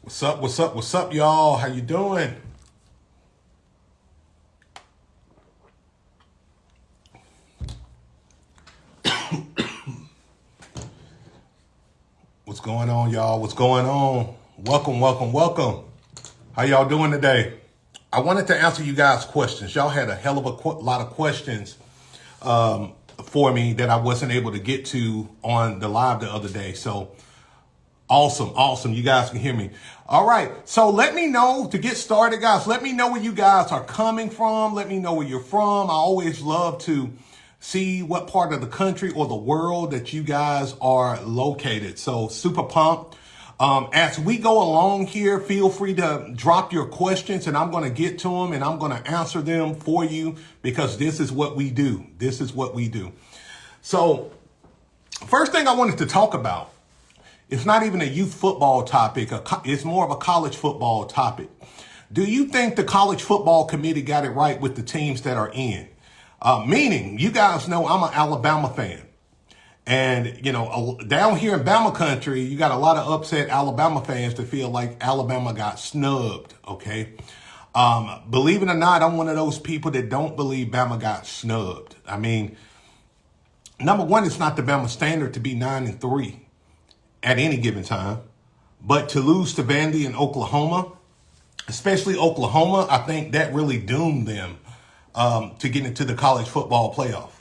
What's up? What's up? What's up, y'all? How you doing? What's going on, y'all? What's going on? Welcome, welcome, welcome. How y'all doing today? I wanted to answer you guys' questions. Y'all had a hell of a lot of questions for me that I wasn't able to get to on the live the other day. So awesome. You guys can hear me. All right. So let me know to get started, guys. Let me know where you guys are coming from. Let me know where you're from. I always love to see what part of the country or the world that you guys are located. So super pumped. As we go along here, feel free to drop your questions and I'm going to get to them and I'm going to answer them for you because this is what we do. This is what we do. So first thing I wanted to talk about, it's not even a youth football topic. It's more of a college football topic. Do you think the college football committee got it right with the teams that are in? Meaning, you guys know I'm an Alabama fan. And, you know, down here in Bama country, you got a lot of upset Alabama fans that feel like Alabama got snubbed, okay? Believe it or not, I'm one of those people that don't believe Bama got snubbed. I mean, number one, it's not the Bama standard to be 9-3. At any given time. But to lose to Vandy and Oklahoma, especially Oklahoma, I think that really doomed them to get into the college football playoff.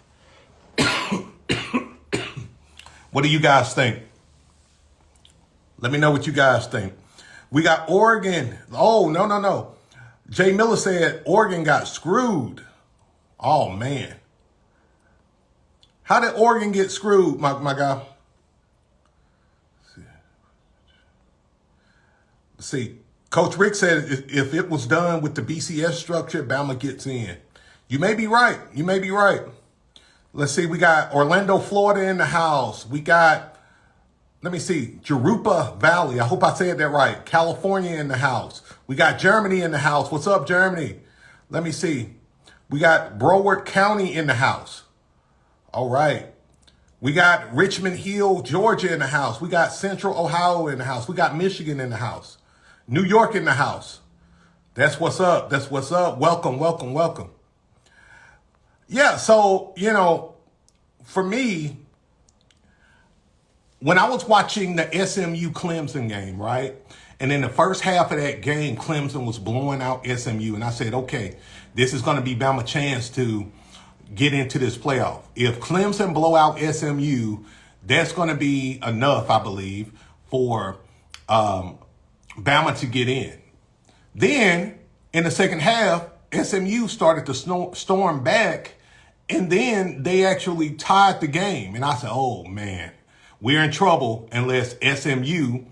What do you guys think? Let me know what you guys think. We got Oregon. Oh, no. Jay Miller said Oregon got screwed. Oh, man. How did Oregon get screwed, my guy? See, Coach Rick said if it was done with the BCS structure, Bama gets in. You may be right. Let's see. We got Orlando, Florida in the house. We got, let me see, Jurupa Valley. I hope I said that right. California in the house. We got Germany in the house. What's up, Germany? Let me see. We got Broward County in the house. All right. We got Richmond Hill, Georgia in the house. We got Central Ohio in the house. We got Michigan in the house. New York in the house. That's what's up. Welcome. Yeah, so, you know, for me, when I was watching the SMU Clemson game, right? And in the first half of that game, Clemson was blowing out SMU. And I said, okay, this is going to be Bama's chance to get into this playoff. If Clemson blow out SMU, that's going to be enough, I believe, for Bama to get in. Then, in the second half, SMU started to storm back, and then they actually tied the game. And I said, oh, man, we're in trouble unless SMU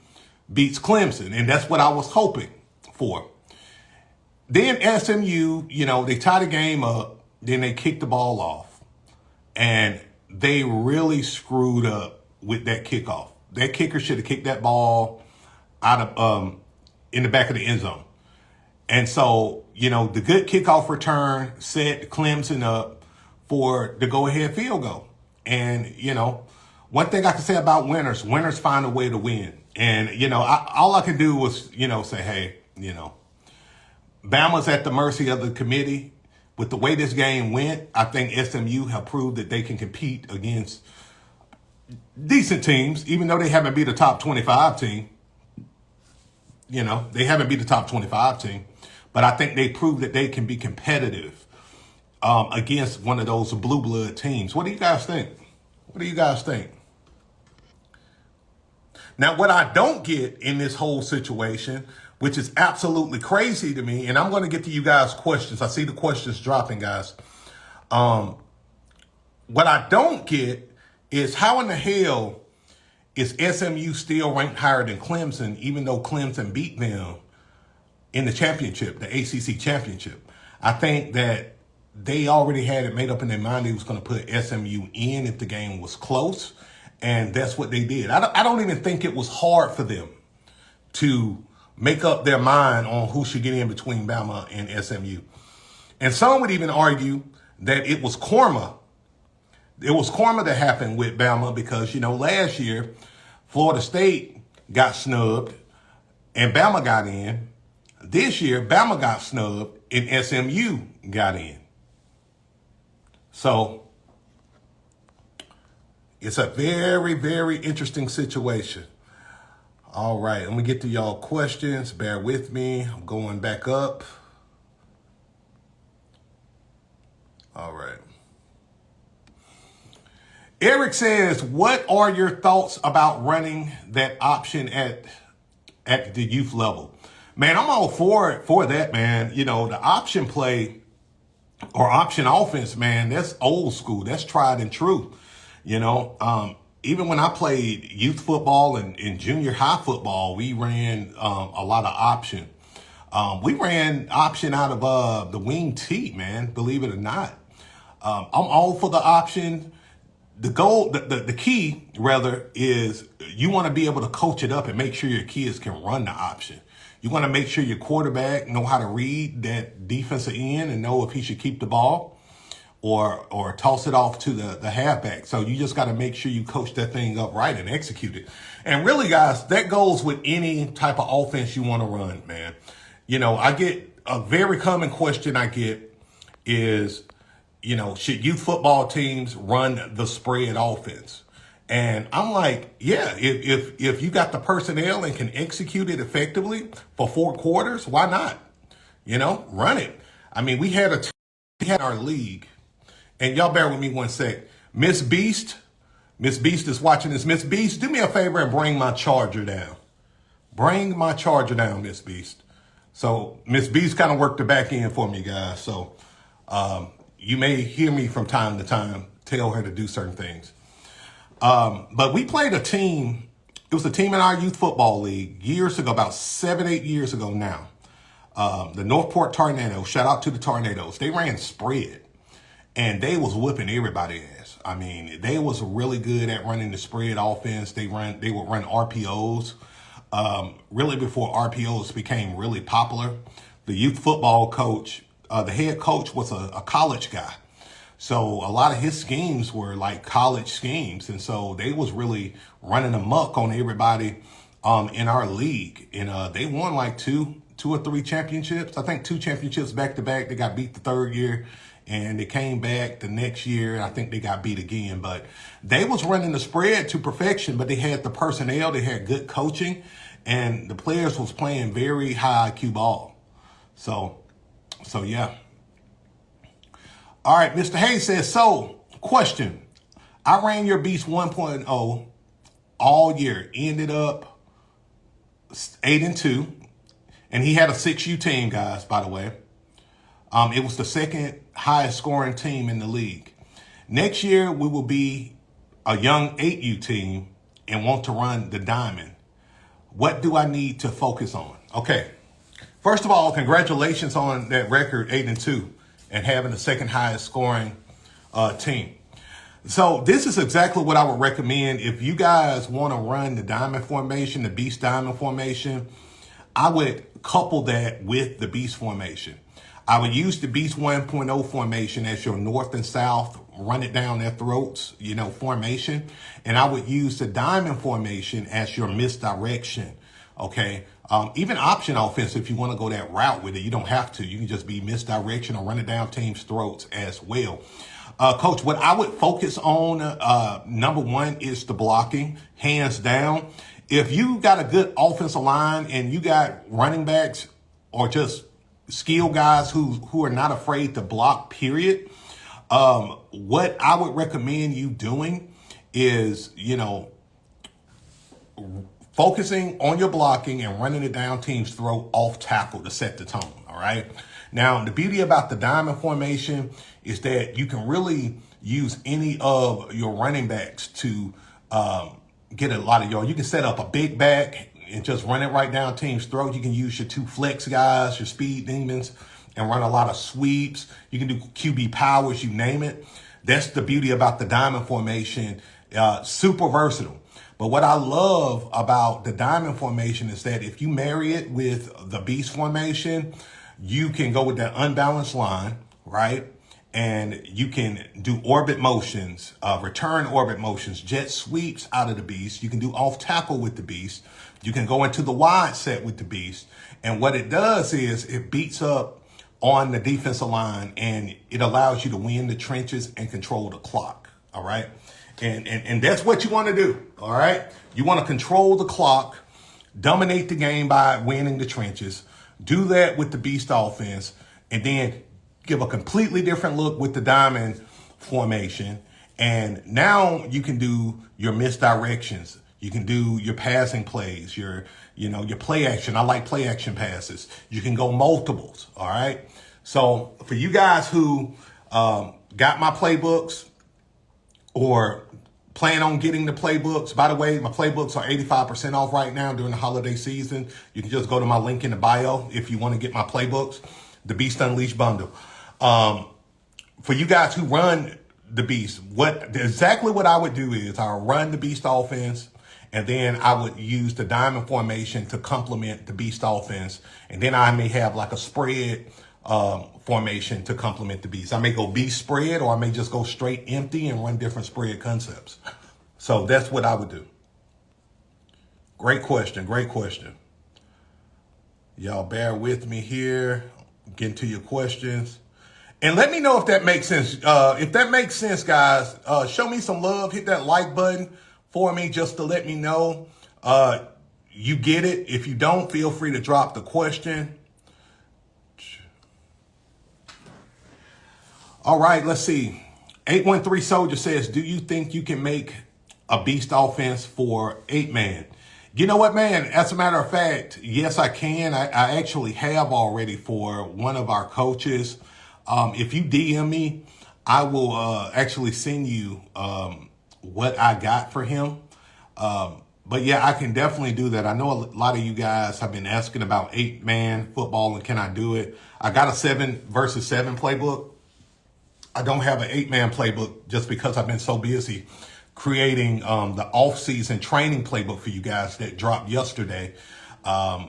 beats Clemson. And that's what I was hoping for. Then SMU, you know, they tied the game up. Then they kicked the ball off. And they really screwed up with that kickoff. That kicker should have kicked that ball out of in the back of the end zone. And so, you know, the good kickoff return set Clemson up for the go-ahead field goal. And, you know, one thing I can say about winners find a way to win. And, you know, all I could do was, you know, say, hey, you know, Bama's at the mercy of the committee. With the way this game went, I think SMU have proved that they can compete against decent teams, even though they haven't beat a top 25 team. You know, they haven't beat the top 25 team, but I think they proved that they can be competitive against one of those blue blood teams. What do you guys think? Now, what I don't get in this whole situation, which is absolutely crazy to me, and I'm going to get to you guys' questions. I see the questions dropping, guys. What I don't get is how in the hell is SMU still ranked higher than Clemson, even though Clemson beat them in the championship, the ACC championship? I think that they already had it made up in their mind they was going to put SMU in if the game was close, and that's what they did. I don't even think it was hard for them to make up their mind on who should get in between Bama and SMU. And some would even argue that it was karma. It was karma that happened with Bama because, you know, last year, Florida State got snubbed and Bama got in. This year, Bama got snubbed and SMU got in. So it's a very, very interesting situation. All right, let me get to y'all questions. Bear with me. I'm going back up. All right. Eric says, what are your thoughts about running that option at the youth level? Man, I'm all for that, man. You know, the option play or option offense, man, that's old school. That's tried and true. You know, even when I played youth football and junior high football, we ran a lot of option. We ran option out of the wing tee, man, believe it or not. I'm all for the option. The goal, the key rather, is you want to be able to coach it up and make sure your kids can run the option. You want to make sure your quarterback know how to read that defensive end and know if he should keep the ball or toss it off to the halfback. So you just got to make sure you coach that thing up right and execute it. And really, guys, that goes with any type of offense you want to run, man. You know, I get a very common question I get is, you know, should youth football teams run the spread offense? And I'm like, yeah, if you got the personnel and can execute it effectively for 4 quarters, why not? You know, run it. I mean, we had our league, and y'all bear with me one sec. Miss Beast is watching this. Miss Beast, do me a favor and bring my charger down. Bring my charger down, Miss Beast. So Miss Beast kind of worked the back end for me, guys. So you may hear me from time to time tell her to do certain things. But we played a team. It was a team in our youth football league years ago, about 7-8 years ago now. The Northport Tornadoes, shout out to the Tornadoes. They ran spread and they was whipping everybody's ass. I mean, they was really good at running the spread offense. They would run RPOs. Really before RPOs became really popular. The youth football coach, the head coach was a college guy. So a lot of his schemes were like college schemes. And so they was really running amok on everybody in our league. And they won like two or three championships. I think 2 championships back to back. They got beat the 3rd year and they came back the next year. I think they got beat again. But they was running the spread to perfection, but they had the personnel. They had good coaching and the players was playing very high IQ ball. So yeah. All right, Mr. Hayes says, so, question. I ran your Beast 1.0 all year, ended up 8-2, and he had a 6U team, guys, by the way. It was the 2nd highest scoring team in the league. Next year, we will be a young 8U team and want to run the diamond. What do I need to focus on? Okay, first of all, congratulations on that record, 8-2. And having the 2nd highest scoring team. So this is exactly what I would recommend. If you guys want to run the diamond formation, the Beast diamond formation, I would couple that with the Beast formation. I would use the Beast 1.0 formation as your north and south, run it down their throats, you know, formation. And I would use the diamond formation as your misdirection, okay? Even option offense, if you want to go that route with it, you don't have to. You can just be misdirection or run it down teams' throats as well. Coach, what I would focus on, number one, is the blocking, hands down. If you got a good offensive line and you got running backs or just skill guys who are not afraid to block, period, what I would recommend you doing is, you know, focusing on your blocking and running it down team's throat off tackle to set the tone, all right? Now, the beauty about the diamond formation is that you can really use any of your running backs to get a lot of yards. You can set up a big back and just run it right down team's throat. You can use your 2 flex guys, your speed demons, and run a lot of sweeps. You can do QB powers, you name it. That's the beauty about the diamond formation. Super versatile. But what I love about the diamond formation is that if you marry it with the Beast formation, you can go with that unbalanced line, right? And you can do orbit motions, return orbit motions, jet sweeps out of the Beast. You can do off tackle with the Beast. You can go into the wide set with the beast. And what it does is it beats up on the defensive line and it allows you to win the trenches and control the clock. All right. And that's what you want to do. All right. You want to control the clock, dominate the game by winning the trenches. Do that with the beast offense, and then give a completely different look with the diamond formation. And now you can do your misdirections. You can do your passing plays, your play action. I like play action passes. You can go multiples. All right. So for you guys who got my playbooks or plan on getting the playbooks, by the way, my playbooks are 85% off right now during the holiday season. You can just go to my link in the bio if you want to get my playbooks, the Beast Unleashed bundle. For you guys who run the Beast, exactly what I would do is I would run the Beast offense, and then I would use the diamond formation to complement the Beast offense. And then I may have like a spread formation to complement the Beast. I may go Beast spread, or I may just go straight empty and run different spread concepts. So that's what I would do. Great question. Great question. Y'all bear with me here. Get to your questions. And let me know if that makes sense. If that makes sense, guys, show me some love. Hit that like button for me just to let me know you get it. If you don't, feel free to drop the question. All right, let's see. 813 Soldier says, do you think you can make a beast offense for 8-man? You know what, man? As a matter of fact, yes, I can. I actually have already for one of our coaches. If you DM me, I will actually send you what I got for him. But yeah, I can definitely do that. I know a lot of you guys have been asking about 8-man football and can I do it? I got a 7 versus 7 playbook. I don't have an 8-man playbook just because I've been so busy creating the off-season training playbook for you guys that dropped yesterday. I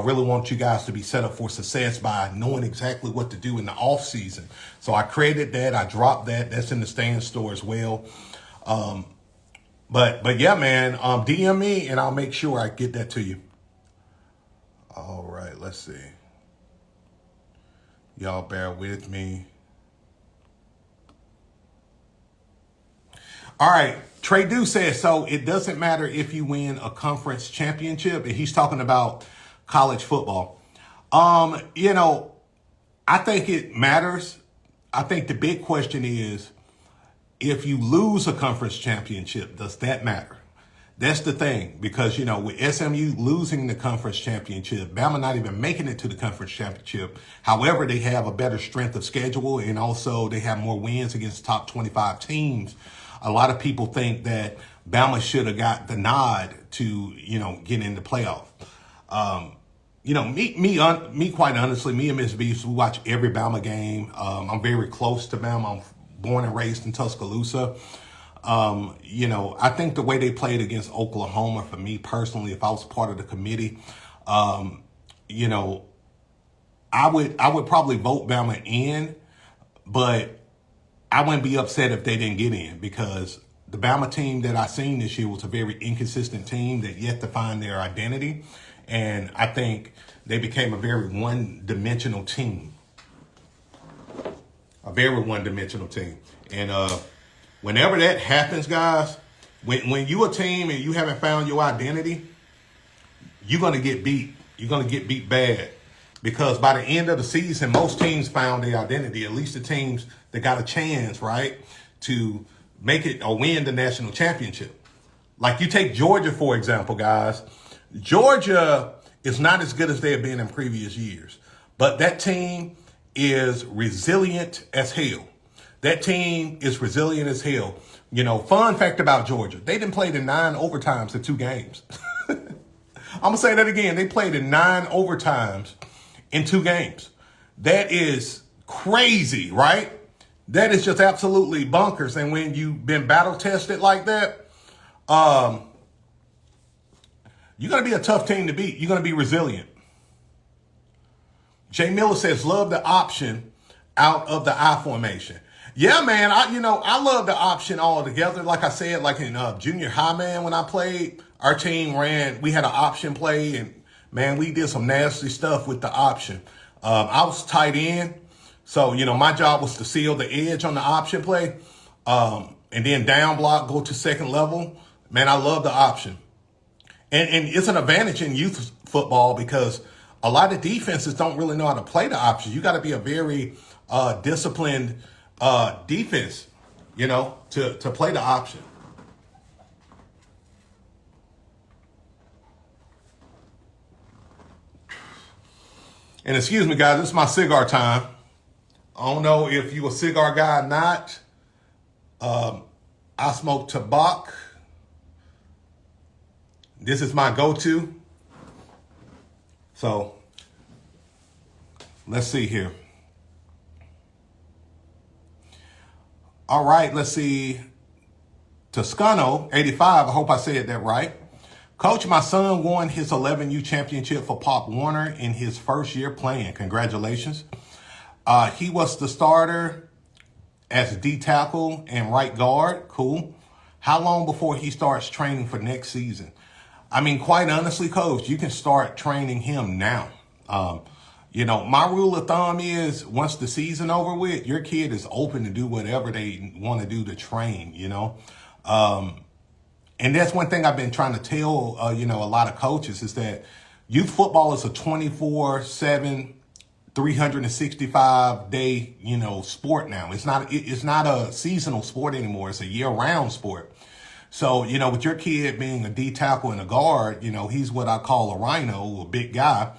really want you guys to be set up for success by knowing exactly what to do in the off-season. So I created that. I dropped that. That's in the stand store as well. But yeah, man, DM me and I'll make sure I get that to you. All right, let's see. Y'all bear with me. All right, Trey Do says, so it doesn't matter if you win a conference championship, and he's talking about college football. I think it matters. I think the big question is, if you lose a conference championship, does that matter? That's the thing, because, with SMU losing the conference championship, Bama not even making it to the conference championship. However, they have a better strength of schedule, and also they have more wins against top 25 teams. A lot of people think that Bama should have got the nod to, get in the playoff. Me, quite honestly, me and Miss Beast, we watch every Bama game. I'm very close to Bama. I'm born and raised in Tuscaloosa. I think the way they played against Oklahoma, for me personally, if I was part of the committee, I would probably vote Bama in, but I wouldn't be upset if they didn't get in, because the Bama team that I seen this year was a very inconsistent team that yet to find their identity. And I think they became a very one-dimensional team. A very one-dimensional team. And whenever that happens, guys, when you a team and you haven't found your identity, you're going to get beat. You're going to get beat bad. Because by the end of the season, most teams found their identity, at least the teams that got a chance, right, to make it or win the national championship. Like you take Georgia, for example, guys. Georgia is not as good as they have been in previous years, but that team is resilient as hell. That team is resilient as hell. Fun fact about Georgia, they didn't play in 9 overtimes in 2 games. I'm going to say that again. They played in 9 overtimes in 2 games. That is crazy, right? That is just absolutely bonkers. And when you've been battle tested like that, you're going to be a tough team to beat. You're going to be resilient. Jay Miller says, love the option out of the I formation. Yeah, man. I love the option altogether. Like I said, like in junior high, man, when I played, our team we had an option play, and man, we did some nasty stuff with the option. I was tight end, so, my job was to seal the edge on the option play, and then down block, go to second level. Man, I love the option. And it's an advantage in youth football because a lot of defenses don't really know how to play the option. You got to be a very disciplined defense, to play the option. And excuse me, guys, this is my cigar time. I don't know if you a cigar guy or not. I smoke tobacco. This is my go-to. So let's see here. All right, let's see. Toscano, 85, I hope I said that right. Coach, my son won his 11U championship for Pop Warner in his first year playing. Congratulations. He was the starter as D tackle and right guard. Cool. How long before he starts training for next season? I mean, quite honestly, Coach, you can start training him now. My rule of thumb is once the season over with, your kid is open to do whatever they want to do to train, And that's one thing I've been trying to tell, a lot of coaches is that youth football is a 24/7, 365-day, sport now. It's not a seasonal sport anymore. It's a year-round sport. So, with your kid being a D tackle and a guard, he's what I call a rhino, a big guy,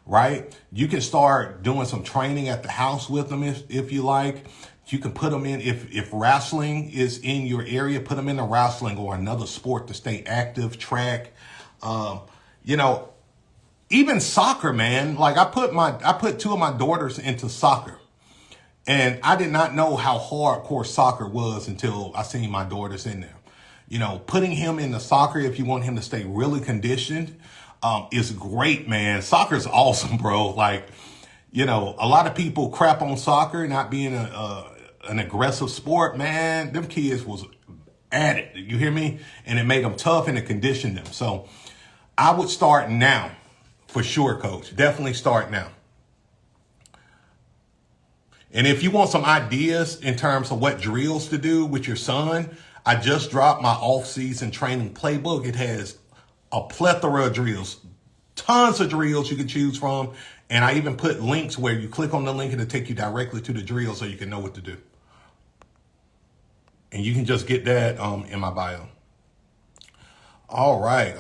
right? You can start doing some training at the house with them if you like. You can put them in, if wrestling is in your area, put them in a wrestling or another sport to stay active, track. Even soccer, man. Like I put two of my daughters into soccer. And I did not know how hardcore soccer was until I seen my daughters in there. Putting him into soccer, if you want him to stay really conditioned, is great, man. Soccer is awesome, bro. Like, a lot of people crap on soccer not being an aggressive sport, man. Them kids was at it. You hear me? And it made them tough and it conditioned them. So I would start now for sure, Coach. Definitely start now. And if you want some ideas in terms of what drills to do with your son, I just dropped my off-season training playbook. It has a plethora of drills, tons of drills you can choose from. And I even put links where you click on the link and it'll take you directly to the drill so you can know what to do. And you can just get that in my bio. All right.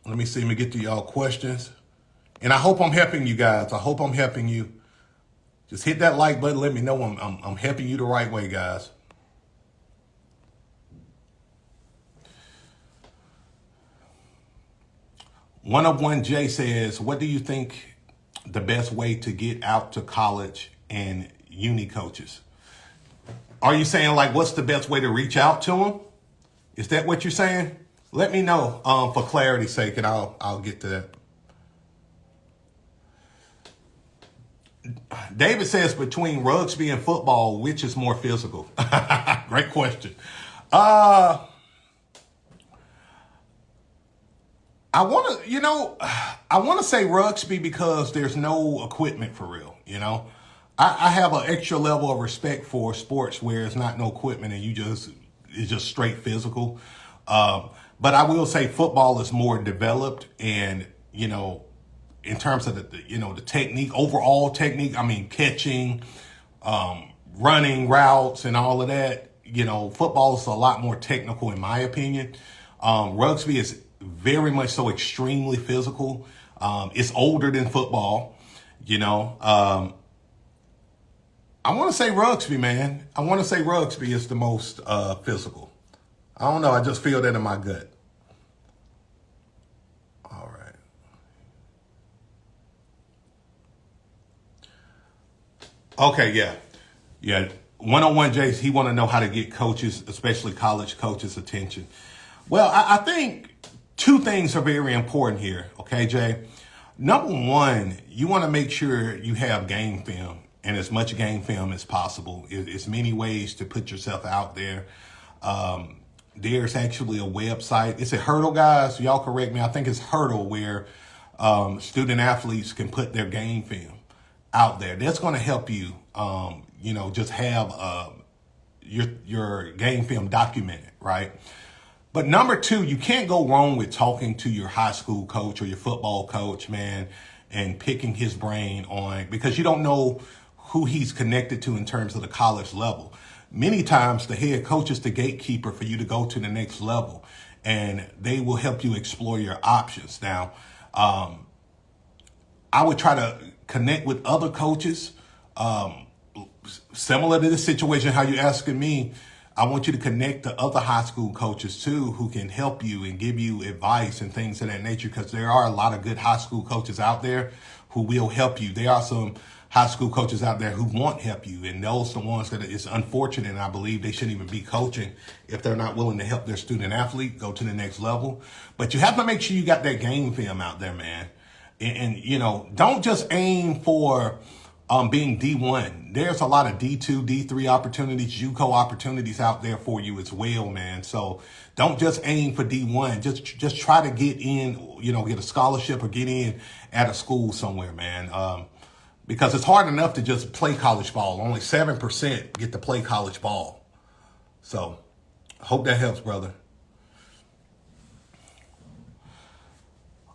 Let me see. Let me get to y'all questions. And I hope I'm helping you guys. I hope I'm helping you. Just hit that like button. Let me know I'm helping you the right way, guys. One of one J says, what do you think the best way to get out to college and uni coaches? Are you saying like, what's the best way to reach out to them? Is that what you're saying? Let me know for clarity's sake, and I'll get to that. David says, between rugby and football, which is more physical? Great question. I want to say rugby because there's no equipment for real, I have an extra level of respect for sports where it's not no equipment and it's just straight physical. But I will say football is more developed and, in terms of the technique, overall technique, I mean, catching, running routes and all of that, football is a lot more technical in my opinion. Rugby is very much so extremely physical. It's older than football, I want to say rugby, man. I want to say rugby is the most physical. I don't know. I just feel that in my gut. All right. Okay, yeah. One-on-one Jace, he want to know how to get coaches, especially college coaches' attention. Well, I think two things are very important here, okay, Jay? Number one, you want to make sure you have game film and as much game film as possible. It's many ways to put yourself out there. there's actually a website. It's a Hurdle, guys. Y'all correct me. I think it's Hurdle, where student athletes can put their game film out there. That's going to help you, just have your game film documented, right? But number two, you can't go wrong with talking to your high school coach or your football coach, man, and picking his brain on, because you don't know who he's connected to in terms of the college level. Many times the head coach is the gatekeeper for you to go to the next level, and they will help you explore your options. Now, I would try to connect with other coaches, similar to this situation, how you're asking me. I want you to connect to other high school coaches too, who can help you and give you advice and things of that nature, because there are a lot of good high school coaches out there who will help you. There are some high school coaches out there who won't help you, and those are the ones that it's unfortunate, and I believe they shouldn't even be coaching if they're not willing to help their student athlete go to the next level. But you have to make sure you got that game film out there, man. And don't just aim for being D1. There's a lot of D2, D3 opportunities, JUCO opportunities out there for you as well, man. So don't just aim for D1. Just try to get in, get a scholarship or get in at a school somewhere, man. Because it's hard enough to just play college ball. Only 7% get to play college ball. So hope that helps, brother.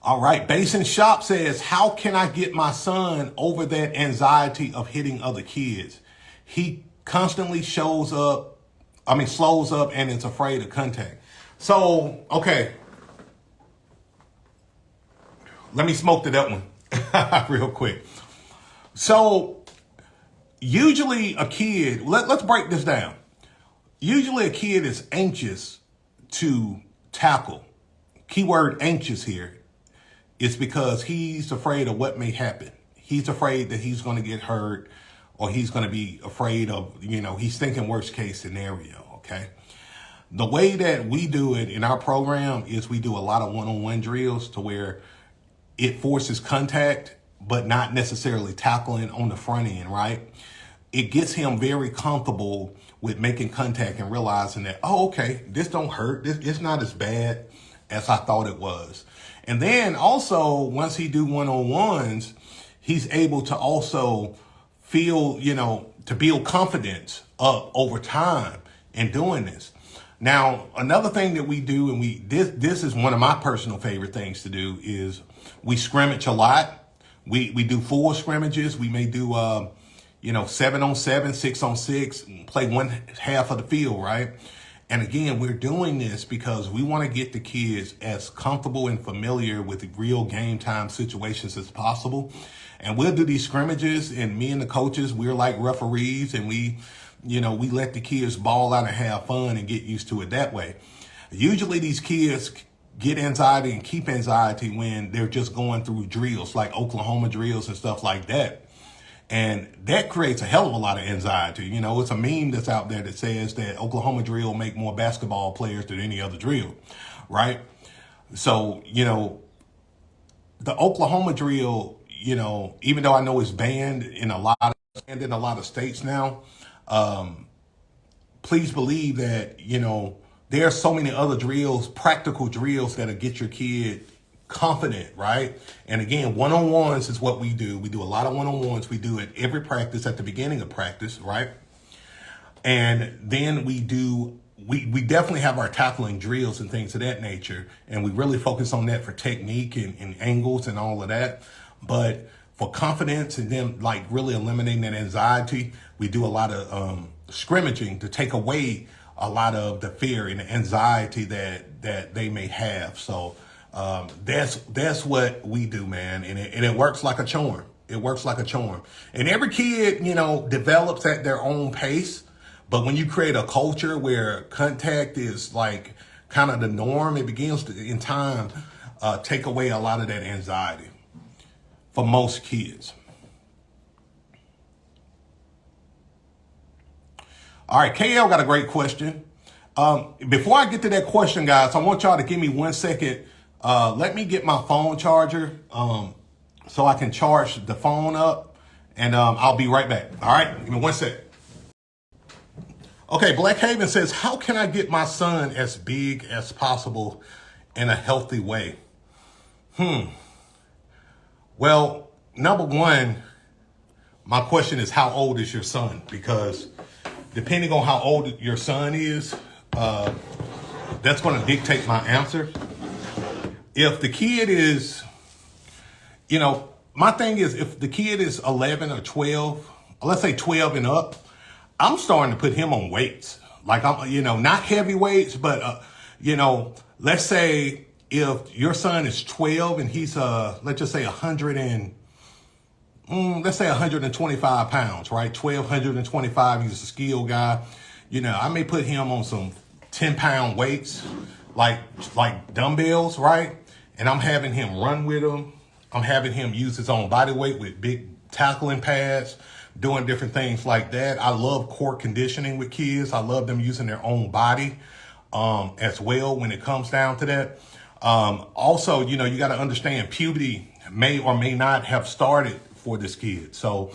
All right, Basin Shop says, how can I get my son over that anxiety of hitting other kids? He constantly slows up and is afraid of contact. So, okay. Let me smoke to that one real quick. So, usually a kid, let's break this down. Usually a kid is anxious to tackle. Keyword anxious here. It's because he's afraid of what may happen. He's afraid that he's going to get hurt, or he's going to be afraid of, he's thinking worst case scenario, okay? The way that we do it in our program is we do a lot of one-on-one drills to where it forces contact, but not necessarily tackling on the front end, right? It gets him very comfortable with making contact and realizing that, oh, okay, this don't hurt. It's not as bad as I thought it was. And then also, once he do one-on-ones, he's able to also feel, to build confidence up over time in doing this. Now, another thing that we do, and this is one of my personal favorite things to do, is we scrimmage a lot. We do full scrimmages. We may do 7-on-7, 6-on-6, play one half of the field, right? And again, we're doing this because we want to get the kids as comfortable and familiar with real game time situations as possible. And we'll do these scrimmages, and me and the coaches, we're like referees, and we let the kids ball out and have fun and get used to it that way. Usually these kids get anxiety and keep anxiety when they're just going through drills, like Oklahoma drills and stuff like that. And that creates a hell of a lot of anxiety. It's a meme that's out there that says that Oklahoma drill make more basketball players than any other drill, right? So, the Oklahoma drill, even though I know it's banned in a lot of states now, please believe that, there are so many other drills, practical drills, that'll get your kid confident, right? And again, one-on-ones is what we do. We do a lot of one-on-ones. We do it every practice at the beginning of practice, right? And then we definitely have our tackling drills and things of that nature. And we really focus on that for technique and angles and all of that. But for confidence and then like really eliminating that anxiety, we do a lot of scrimmaging to take away a lot of the fear and the anxiety that they may have. So that's what we do, man. And it works like a charm. It works like a charm. And every kid, develops at their own pace. But when you create a culture where contact is like kind of the norm, it begins to, in time, take away a lot of that anxiety for most kids. All right, KL got a great question. Before I get to that question, guys, I want y'all to give me 1 second. Let me get my phone charger so I can charge the phone up, and I'll be right back. All right, give me 1 second. Okay, Black Haven says, how can I get my son as big as possible in a healthy way? Well, number one, my question is, how old is your son? Because depending on how old your son is, that's going to dictate my answer. If the kid is, my thing is, if the kid is 11 or 12, let's say 12 and up, I'm starting to put him on weights. Like not heavy weights, but, let's say if your son is 12 and he's, let's just say 125 pounds, right? 1,225, he's a skilled guy. I may put him on some 10-pound weights, like dumbbells, right? And I'm having him run with them. I'm having him use his own body weight with big tackling pads, doing different things like that. I love core conditioning with kids. I love them using their own body as well when it comes down to that. Also, you got to understand puberty may or may not have started for this kid. So,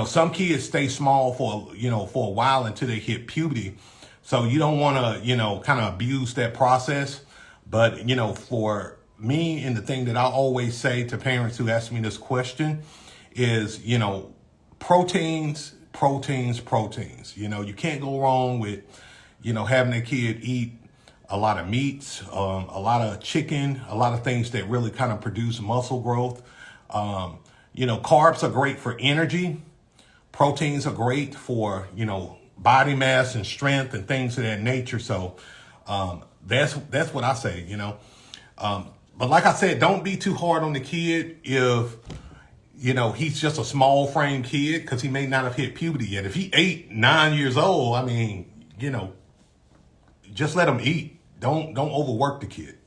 some kids stay small for a while until they hit puberty. So you don't want to, kind of abuse that process. But, for me, and the thing that I always say to parents who ask me this question is, proteins. You can't go wrong with, having a kid eat a lot of meats, a lot of chicken, a lot of things that really kind of produce muscle growth. Carbs are great for energy. Proteins are great for, body mass and strength and things of that nature. So that's what I say, But like I said, don't be too hard on the kid if, he's just a small frame kid, because he may not have hit puberty yet. If he 8, 9 years old, just let him eat. Don't overwork the kid.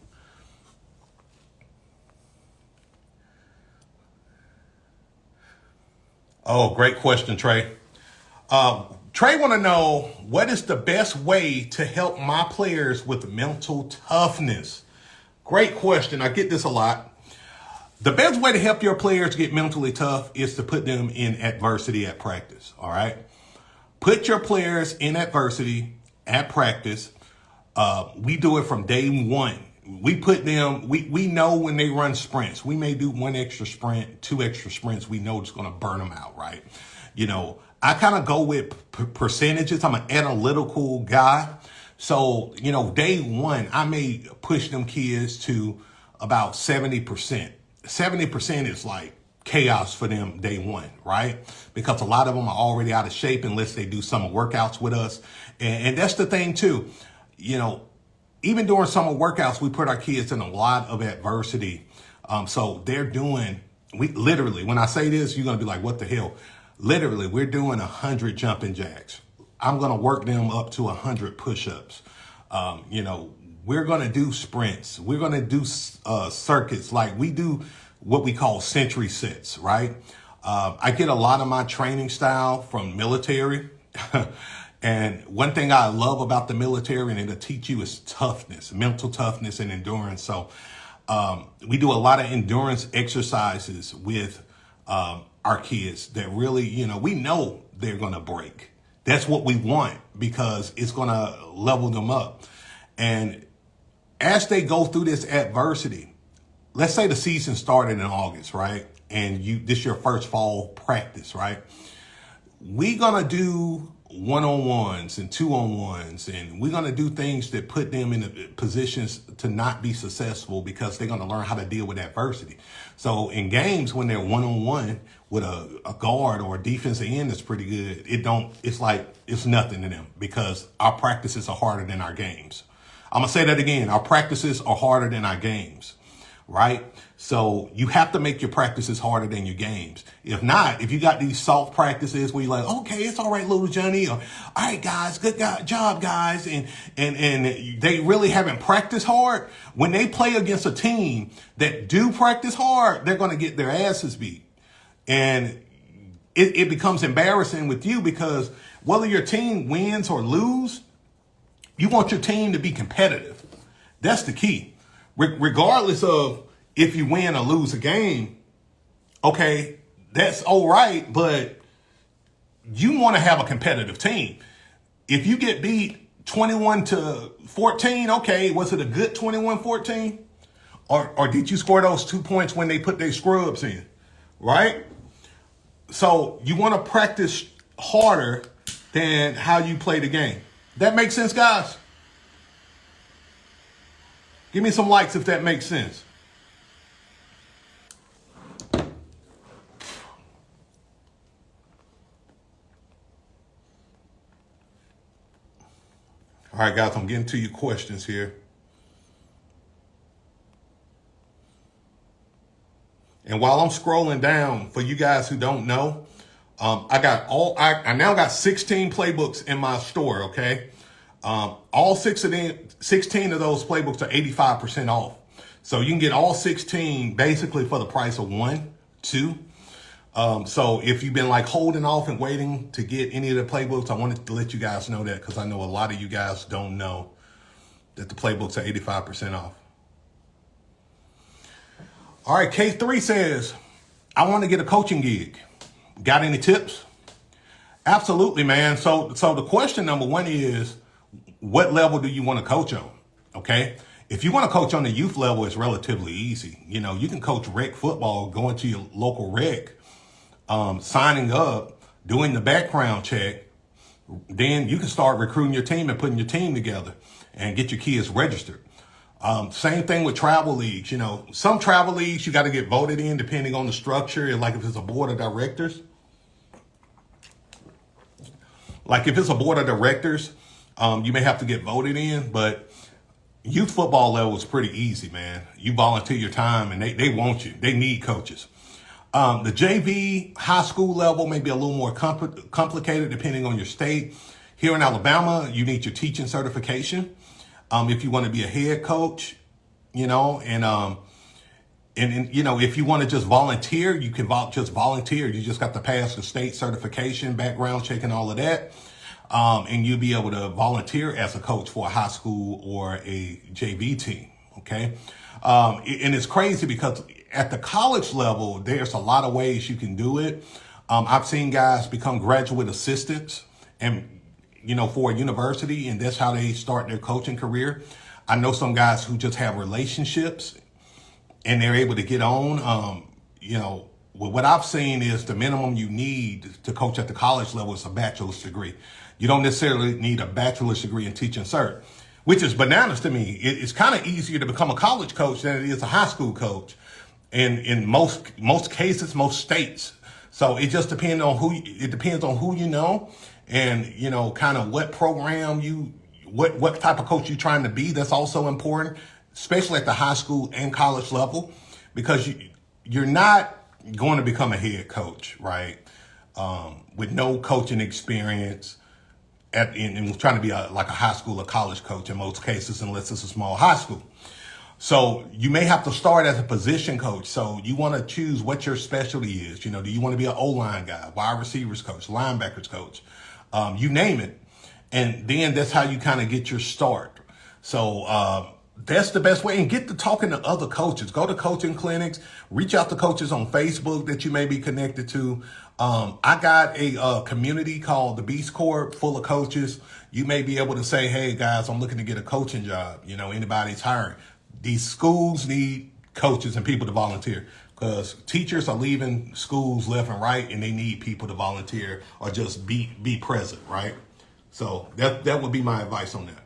Oh, great question, Trey. Trey want to know, what is the best way to help my players with mental toughness? Great question. I get this a lot. The best way to help your players get mentally tough is to put them in adversity at practice. All right. Put your players in adversity at practice. We do it from day one. We put them, we know when they run sprints, we may do 1 extra sprint, 2 extra sprints. We know it's going to burn them out, right? I kind of go with percentages. I'm an analytical guy. So, day one, I may push them kids to about 70%. 70% is like chaos for them day one, right? Because a lot of them are already out of shape unless they do summer workouts with us. And that's the thing too, even during summer workouts, we put our kids in a lot of adversity. So they're doing, when I say this, you're going to be like, what the hell? Literally, we're doing 100 jumping jacks. I'm going to work them up to 100 push-ups. We're going to do sprints. We're going to do circuits. Like we do what we call century sets, right? I get a lot of my training style from military. And one thing I love about the military, and it'll teach you, is toughness, mental toughness and endurance. So we do a lot of endurance exercises with our kids that really, we know they're going to break. That's what we want, because it's going to level them up. And as they go through this adversity, let's say the season started in August, right? And this is your first fall practice, right? We're going to do one-on-ones and two-on-ones, and we're going to do things that put them in positions to not be successful, because they're going to learn how to deal with adversity. So in games, when they're one-on-one with a guard or a defensive end that's pretty good, it's like it's nothing to them, because our practices are harder than our games. I'm going to say that again. Our practices are harder than our games, right? So you have to make your practices harder than your games. If not, if you got these soft practices where you're like, okay, it's all right, little Johnny, or all right, guys, job, guys, and they really haven't practiced hard, when they play against a team that do practice hard, they're going to get their asses beat. And it becomes embarrassing with you, because whether your team wins or lose, you want your team to be competitive. That's the key. Regardless of if you win or lose a game, okay, that's all right, but you want to have a competitive team. If you get beat 21-14, okay, was it a good 21-14? Or did you score those 2 points when they put their scrubs in, right? So you want to practice harder than how you play the game. That makes sense, guys? Give me some likes if that makes sense. All right, guys, I'm getting to your questions here. And while I'm scrolling down, for you guys who don't know, I now got 16 playbooks in my store, okay? All 16 of those playbooks are 85% off. So you can get all 16 basically for the price of 1, 2. So if you've been like holding off and waiting to get any of the playbooks, I wanted to let you guys know that because I know a lot of you guys don't know that the playbooks are 85% off. All right, K3 says, I want to get a coaching gig. Got any tips? Absolutely, man. So the question number one is, what level do you want to coach on? Okay. If you want to coach on the youth level, it's relatively easy. You know, you can coach rec football, going to your local rec, signing up, doing the background check. Then you can start recruiting your team and putting your team together and get your kids registered. Same thing with travel leagues. You know, some travel leagues you got to get voted in depending on the structure. Like if it's a board of directors. Like if it's a board of directors, you may have to get voted in, but youth football level is pretty easy, man. You volunteer your time and they want you. They need coaches. The JV high school level may be a little more complicated depending on your state. Here in Alabama, you need your teaching certification. If you want to be a head coach, you know, and you know, if you want to just volunteer, you can just volunteer. You just got to pass the state certification, background check, and all of that. And you'll be able to volunteer as a coach for a high school or a JV team. Okay. And it's crazy because at the college level, there's a lot of ways you can do it. I've seen guys become graduate assistants and, you know, for a university, and that's how they start their coaching career. I know some guys who just have relationships and they're able to get on. You know, what I've seen is the minimum you need to coach at the college level is a bachelor's degree. You don't necessarily need a bachelor's degree in teaching cert, which is bananas to me. It's kind of easier to become a college coach than it is a high school coach. And in most cases, most states. So it just depends on who you know, and, you know, kind of what program what type of coach you're trying to be. That's also important, especially at the high school and college level, because you're not going to become a head coach, right? With no coaching experience and trying to be like a high school or college coach in most cases, unless it's a small high school. So you may have to start as a position coach. So you want to choose what your specialty is. You know, do you want to be an O-line guy, wide receivers coach, linebackers coach, you name it. And then that's how you kind of get your start. So that's the best way. And get to talking to other coaches. Go to coaching clinics. Reach out to coaches on Facebook that you may be connected to. I got a community called the Beast Corps full of coaches. You may be able to say, hey, guys, I'm looking to get a coaching job. You know, anybody's hiring. These schools need coaches and people to volunteer because teachers are leaving schools left and right, and they need people to volunteer or just be present, right? So that would be my advice on that.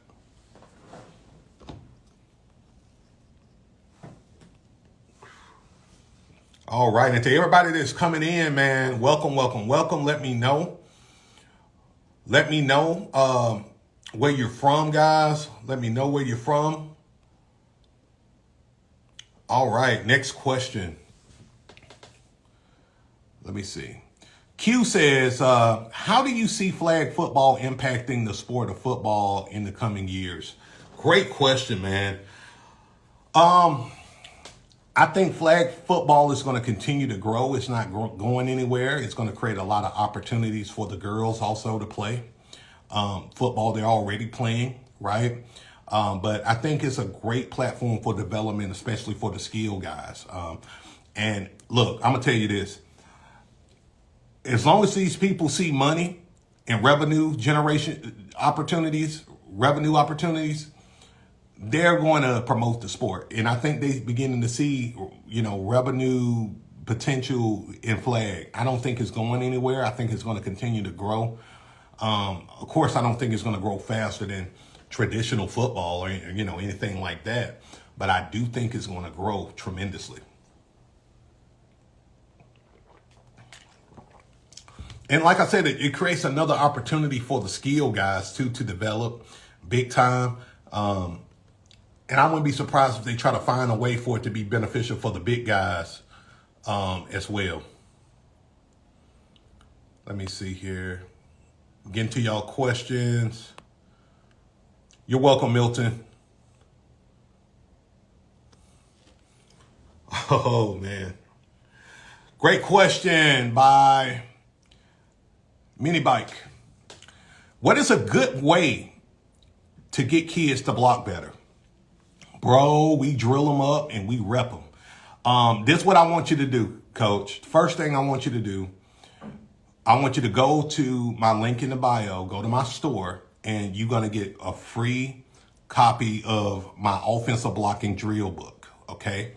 All right, and to everybody that's coming in, man, welcome. Let me know where you're from, guys. Let me know where you're from. All right, next question. Let me see. Q says, how do you see flag football impacting the sport of football in the coming years? Great question, man. I think flag football is going to continue to grow. It's not going anywhere. It's going to create a lot of opportunities for the girls also to play football. They're already playing, right? But I think it's a great platform for development, especially for the skill guys. And look, I'm going to tell you this. As long as these people see money and revenue opportunities, they're going to promote the sport. And I think they're beginning to see, revenue potential in flag. I don't think it's going anywhere. I think it's going to continue to grow. Of course, I don't think it's going to grow faster than traditional football or, anything like that. But I do think it's going to grow tremendously. And like I said, it creates another opportunity for the skill guys to develop big time. And I wouldn't be surprised if they try to find a way for it to be beneficial for the big guys as well. Let me see here. Getting to y'all questions. You're welcome, Milton. Oh, man. Great question by Mini Bike. What is a good way to get kids to block better? Bro, we drill them up and we rep them. This is what I want you to do, Coach. First thing I want you to do, I want you to go to my link in the bio, go to my store, and you're going to get a free copy of my offensive blocking drill book, okay?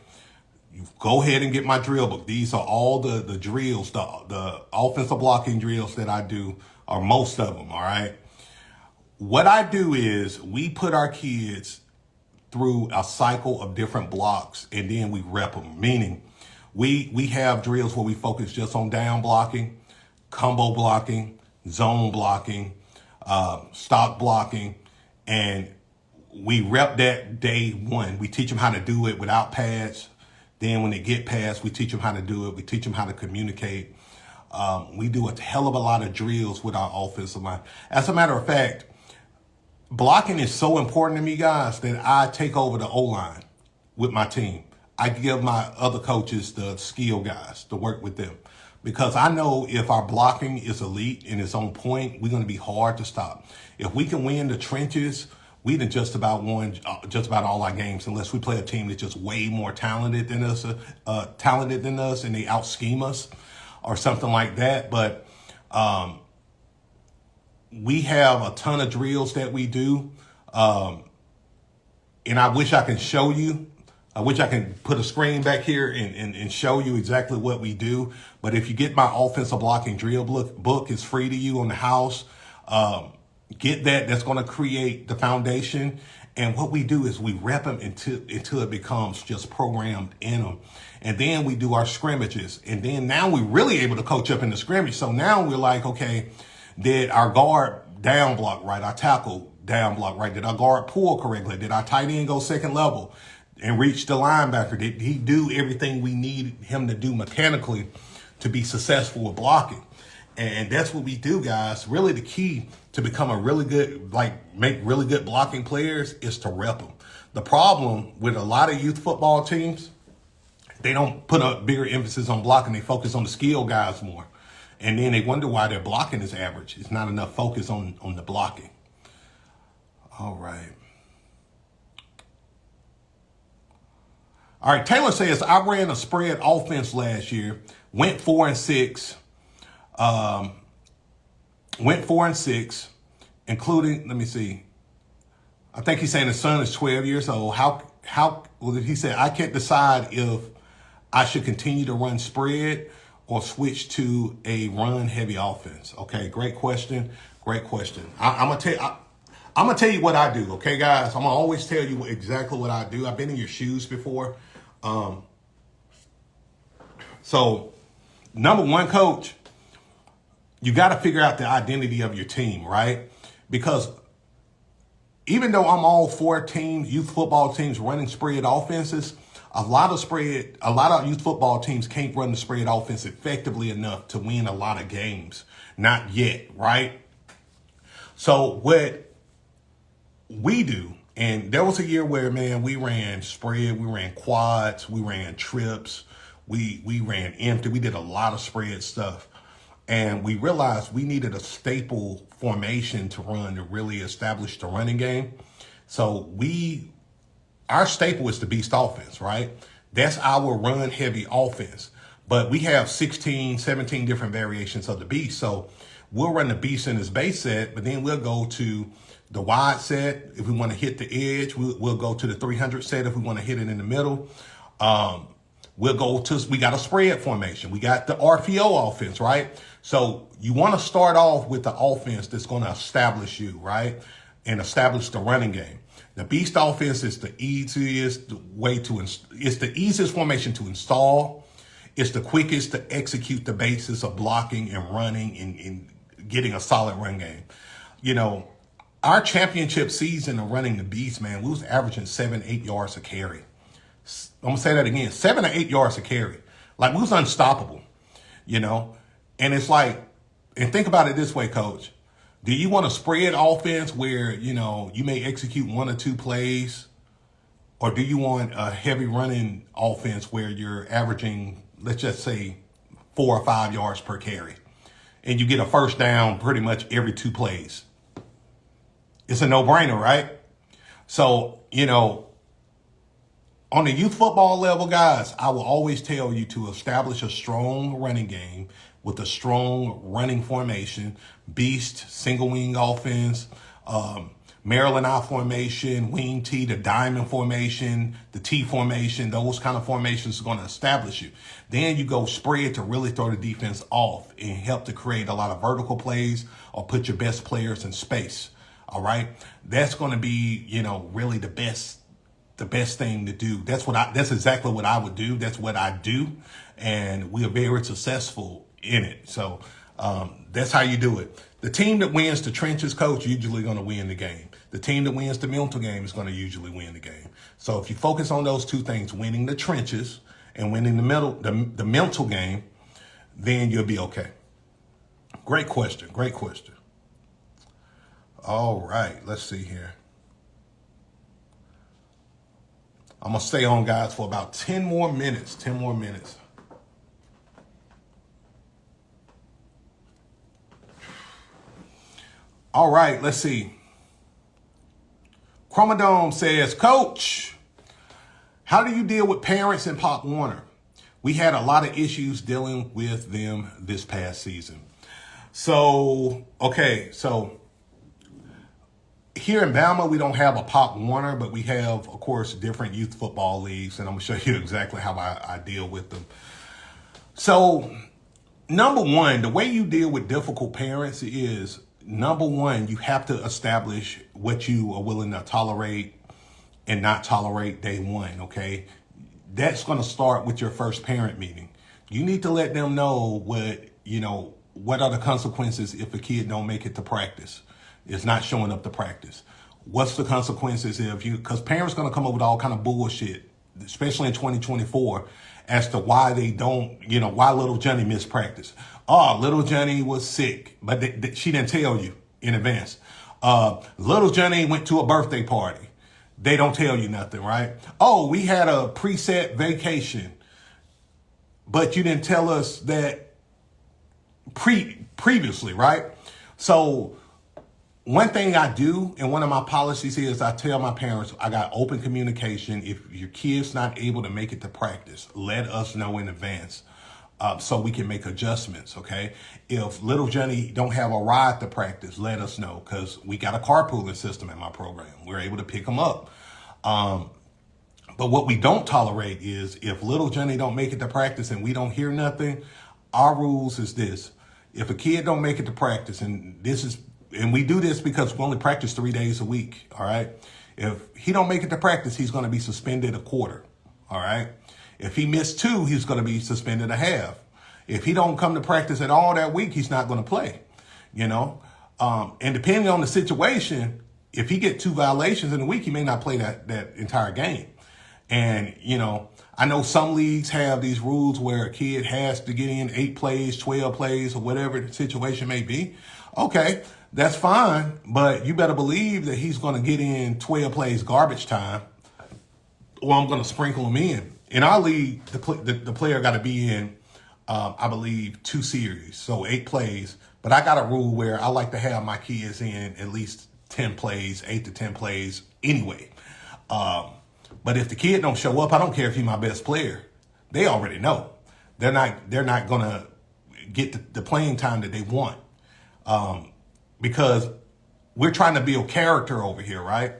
You go ahead and get my drill book. These are all the drills, the offensive blocking drills that I do, or most of them, all right? What I do is we put our kids through a cycle of different blocks, and then we rep them, meaning we have drills where we focus just on down blocking, combo blocking, zone blocking, stock blocking, and we rep that day one. We teach them how to do it without pads. Then when they get pads, we teach them how to do it. We teach them how to communicate. We do a hell of a lot of drills with our offensive line. As a matter of fact, blocking is so important to me, guys, that I take over the O-line with my team. I give my other coaches the skill guys to work with them, because I know if our blocking is elite and it's on point, we're going to be hard to stop. If we can win the trenches, we done just about won just about all our games, unless we play a team that's just way more talented than us, and they out-scheme us or something like that. But we have a ton of drills that we do, and I wish I can show you. I wish I can put a screen back here and show you exactly what we do. But if you get my offensive blocking drill book, it's free to you on the house. Get that. That's going to create the foundation. And what we do is we rep them until it becomes just programmed in them. And then we do our scrimmages. And then now we're really able to coach up in the scrimmage. So now we're like, okay, did our guard down block right? Our tackle down block right? Did our guard pull correctly? Did our tight end go second level and reach the linebacker? Did he do everything we need him to do mechanically to be successful with blocking? And that's what we do, guys. Really, the key to become a really good, make really good blocking players is to rep them. The problem with a lot of youth football teams, they don't put a bigger emphasis on blocking. They focus on the skill guys more. And then they wonder why their blocking is average. It's not enough focus on the blocking. All right. All right, Taylor says, I ran a spread offense last year, went 4-6. Went 4-6, including, let me see. I think he's saying his son is 12 years old. Well, he said, I can't decide if I should continue to run spread or switch to a run heavy offense. Okay. Great question. Great question. I'm going to tell you what I do. Okay, guys, I'm going to always tell you exactly what I do. I've been in your shoes before. So number one, coach, you got to figure out the identity of your team, right? Because even though I'm all for teams, youth football teams running spread offenses, a lot of youth football teams can't run the spread offense effectively enough to win a lot of games. Not yet, right? So what we do, and there was a year where, man, we ran spread, we ran quads, we ran trips, we ran empty, we did a lot of spread stuff. And we realized we needed a staple formation to run to really establish the running game. So our staple is the beast offense, right? That's our run heavy offense. But we have 16, 17 different variations of the beast. So we'll run the beast in his base set, but then we'll go to the wide set. If we want to hit the edge, we'll go to the 300 set if we want to hit it in the middle. We got a spread formation. We got the RPO offense, right? So you want to start off with the offense that's going to establish you, right? And establish the running game. The beast offense is the easiest formation to install. It's the quickest to execute the basis of blocking and running and getting a solid run game. You know, our championship season of running the beast, man, we was averaging 7-8 yards a carry. I'm going to say that again, 7 or 8 yards a carry. Like, we was unstoppable, you know? And it's like, and think about it this way, Coach. Do you want a spread offense where, you know, you may execute 1 or 2 plays? Or do you want a heavy running offense where you're averaging, let's just say, 4 or 5 yards per carry? And you get a first down pretty much every 2 plays. It's a no-brainer, right? So, you know, on the youth football level, guys, I will always tell you to establish a strong running game with a strong running formation, beast, single wing offense, Maryland I formation, wing T, the diamond formation, the T formation. Those kind of formations are going to establish you. Then you go spread to really throw the defense off and help to create a lot of vertical plays or put your best players in space. All right. That's going to be, you know, really the best thing to do. That's exactly what I would do. That's what I do. And we are very successful in it. So that's how you do it. The team that wins the trenches, Coach, usually going to win the game. The team that wins the mental game is going to usually win the game. So if you focus on those 2 things, winning the trenches and winning the mental game, then you'll be okay. Great question. Great question. All right, let's see here. I'm going to stay on, guys, for about 10 more minutes. 10 more minutes. All right, let's see. Chromodome says, Coach, how do you deal with parents in Pop Warner? We had a lot of issues dealing with them this past season. So, okay, so here in Bama, we don't have a Pop Warner, but we have, of course, different youth football leagues, and I'm going to show you exactly how I deal with them. So, number one, the way you deal with difficult parents is, number one, you have to establish what you are willing to tolerate and not tolerate day one, okay? That's going to start with your first parent meeting. You need to let them know what are the consequences if a kid don't make it to practice. Is not showing up to practice. What's the consequences because parents going to come up with all kind of bullshit, especially in 2024, as to why they don't, why little Johnny missed practice. Oh, little Johnny was sick, but she didn't tell you in advance. Little Johnny went to a birthday party. They don't tell you nothing, right? Oh, we had a preset vacation, but you didn't tell us that previously, right? So one thing I do, and one of my policies is I tell my parents, I got open communication. If your kid's not able to make it to practice, let us know in advance so we can make adjustments, okay? If little Johnny don't have a ride to practice, let us know because we got a carpooling system in my program. We're able to pick them up. But what we don't tolerate is if little Johnny don't make it to practice and we don't hear nothing, our rules is this. If a kid don't make it to practice, and we do this because we only practice 3 days a week, all right? If he don't make it to practice, he's going to be suspended a quarter, all right? If he missed 2, he's going to be suspended a half. If he don't come to practice at all that week, he's not going to play, And depending on the situation, if he get 2 violations in a week, he may not play that entire game. And, I know some leagues have these rules where a kid has to get in 8 plays, 12 plays, or whatever the situation may be. Okay, that's fine, but you better believe that he's going to get in 12 plays garbage time, or I'm going to sprinkle him in. In our league, the player got to be in, I believe, 2 series, so 8 plays. But I got a rule where I like to have my kids in at least 10 plays, 8 to 10 plays anyway. But if the kid don't show up, I don't care if he's my best player. They already know. They're not going to get the playing time that they want. because we're trying to build character over here, right?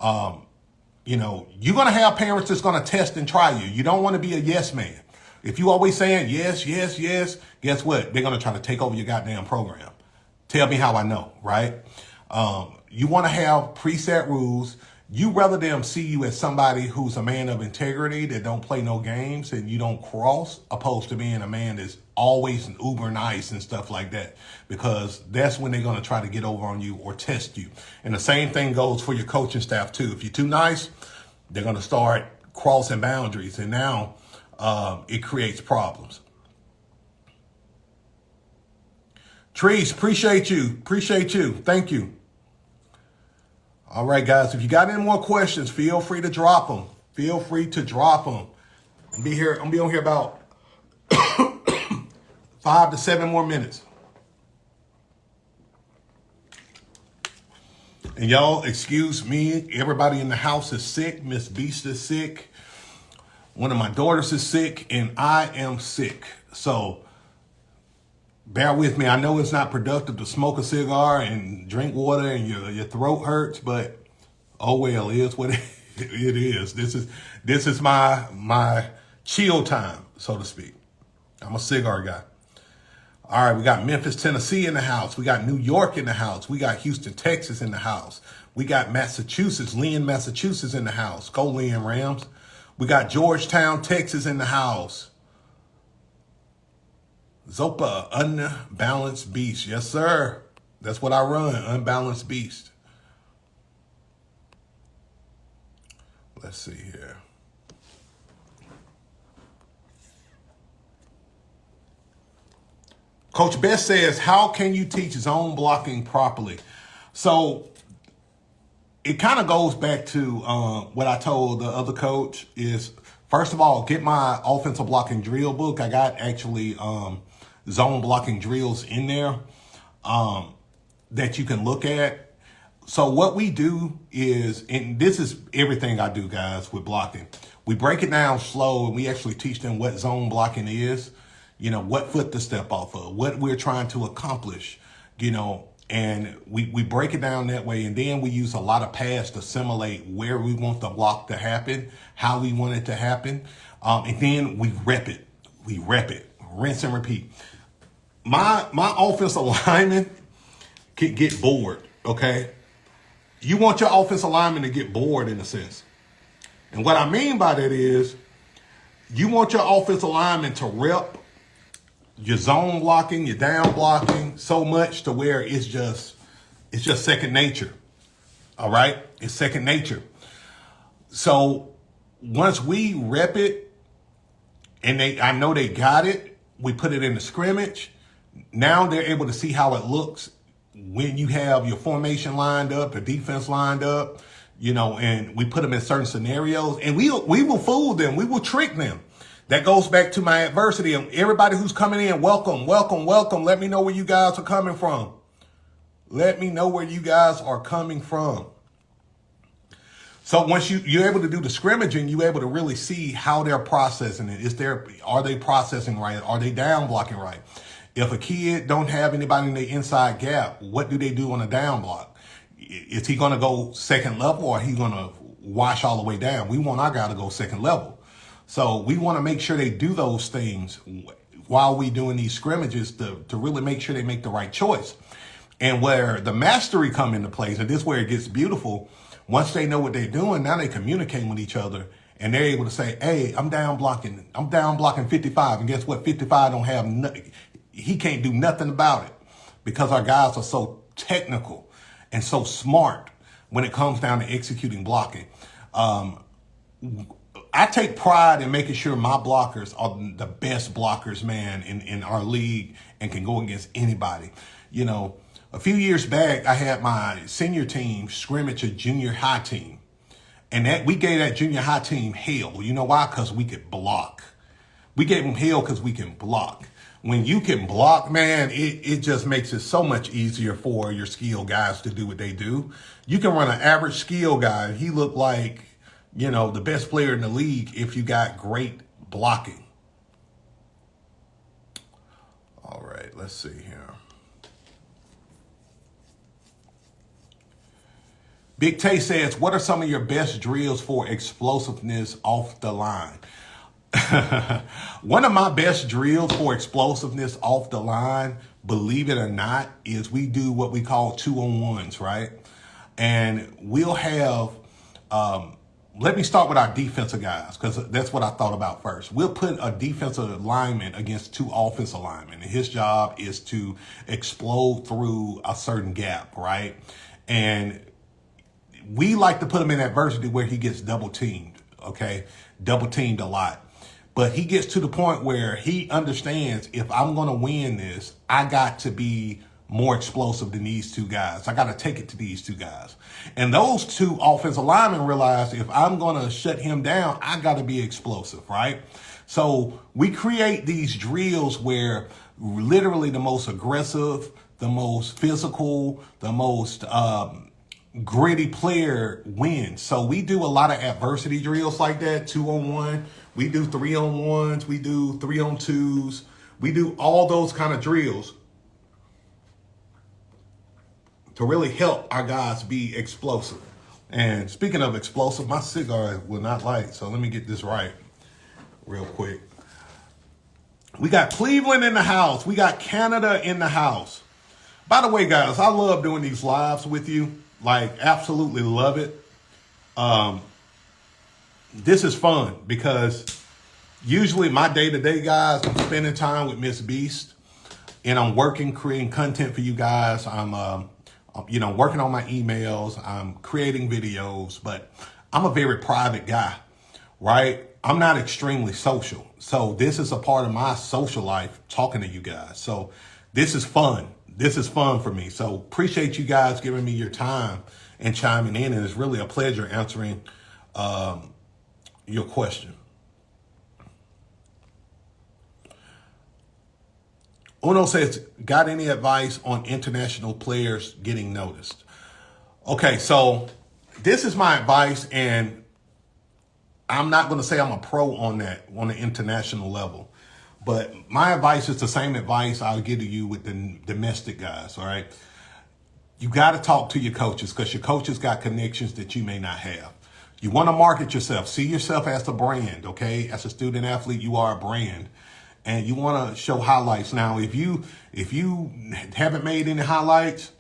You're going to have parents that's going to test and try you. You don't want to be a yes man. If you always saying yes, yes, yes, guess what? They're going to try to take over your goddamn program. Tell me how I know, right? You want to have preset rules. You rather them see you as somebody who's a man of integrity that don't play no games and you don't cross, opposed to being a man that's always uber nice and stuff like that, because that's when they're going to try to get over on you or test you. And the same thing goes for your coaching staff too. If you're too nice, they're going to start crossing boundaries, and now it creates problems. Trees, appreciate you. Thank you. All right, guys, if you got any more questions, feel free to drop them. I'll be on here about 5 to 7 more minutes. And y'all, excuse me, everybody in the house is sick. Miss Beast is sick. One of my daughters is sick, and I am sick. So bear with me. I know it's not productive to smoke a cigar and drink water and your throat hurts, but oh well, it is what it is. This is my chill time, so to speak. I'm a cigar guy. All right, we got Memphis, Tennessee in the house. We got New York in the house. We got Houston, Texas in the house. We got Massachusetts, Lynn, Massachusetts in the house. Go Lynn Rams. We got Georgetown, Texas in the house. Zopa, Unbalanced Beast. Yes, sir. That's what I run, Unbalanced Beast. Let's see here. Coach Best says, how can you teach zone blocking properly? So it kind of goes back to what I told the other coach is, first of all, get my offensive blocking drill book. I got actually zone blocking drills in there that you can look at. So what we do is, and this is everything I do, guys, with blocking. We break it down slow, and we actually teach them what zone blocking is, what foot to step off of, what we're trying to accomplish, and we break it down that way. And then we use a lot of pads to simulate where we want the block to happen, how we want it to happen. And then we rep it, rinse and repeat. My offensive lineman can get bored, okay? You want your offensive lineman to get bored in a sense. And what I mean by that is you want your offensive lineman to rep your zone blocking, your down blocking so much to where it's just second nature. All right? It's second nature. So once we rep it and I know they got it, we put it in the scrimmage. Now they're able to see how it looks when you have your formation lined up, the defense lined up, and we put them in certain scenarios, and we will fool them. We will trick them. That goes back to my adversity. And everybody who's coming in, welcome. Let me know where you guys are coming from. So once you're able to do the scrimmaging, you're able to really see how they're processing it. Are they processing right? Are they down blocking right? If a kid don't have anybody in the inside gap, what do they do on a down block? Is he going to go second level, or he going to wash all the way down? We want our guy to go second level. So we want to make sure they do those things while we doing these scrimmages to really make sure they make the right choice. And where the mastery come into place, and this is where it gets beautiful, once they know what they're doing, now they communicate with each other, and they're able to say, hey, I'm down blocking 55. And guess what? 55 don't have nothing. He can't do nothing about it, because our guys are so technical and so smart when it comes down to executing blocking. I take pride in making sure my blockers are the best blockers, man, in our league, and can go against anybody. A few years back, I had my senior team scrimmage a junior high team, and we gave that junior high team hell. You know why? Because we could block. We gave them hell because we can block. When you can block, man, it just makes it so much easier for your skill guys to do what they do. You can run an average skill guy, and he look like, the best player in the league if you got great blocking. All right, let's see here. Big Tay says, what are some of your best drills for explosiveness off the line? One of my best drills for explosiveness off the line, believe it or not, is we do what we call 2-on-1s, right? And we'll have, let me start with our defensive guys, because that's what I thought about first. We'll put a defensive lineman against 2 offensive linemen, and his job is to explode through a certain gap, right? And we like to put him in adversity where he gets double teamed, okay? Double teamed a lot. But he gets to the point where he understands, if I'm going to win this, I got to be more explosive than these 2 guys. I got to take it to these 2 guys. And those 2 offensive linemen realize, if I'm going to shut him down, I got to be explosive, right? So we create these drills where literally the most aggressive, the most physical, the most gritty player wins. So we do a lot of adversity drills like that, 2-on-1. We do 3-on-1s. We do 3-on-2s. We do all those kind of drills to really help our guys be explosive. And speaking of explosive, my cigar will not light, so let me get this right real quick. We got Cleveland in the house. We got Canada in the house. By the way, guys, I love doing these lives with you. Like, absolutely love it. This is fun because usually my day-to-day, guys, I'm spending time with Miss Beast, and I'm working, creating content for you guys. I'm working on my emails. I'm creating videos, but I'm a very private guy, right? I'm not extremely social. So this is a part of my social life, talking to you guys. So this is fun. This is fun for me. So appreciate you guys giving me your time and chiming in. And it's really a pleasure answering your question. Uno says, got any advice on international players getting noticed? Okay, so this is my advice, and I'm not going to say I'm a pro on that, on the international level. But my advice is the same advice I'll give to you with the domestic guys, all right? You got to talk to your coaches, because your coaches got connections that you may not have. You want to market yourself. See yourself as a brand, okay? As a student athlete, you are a brand. And you want to show highlights. Now, if you haven't made any highlights,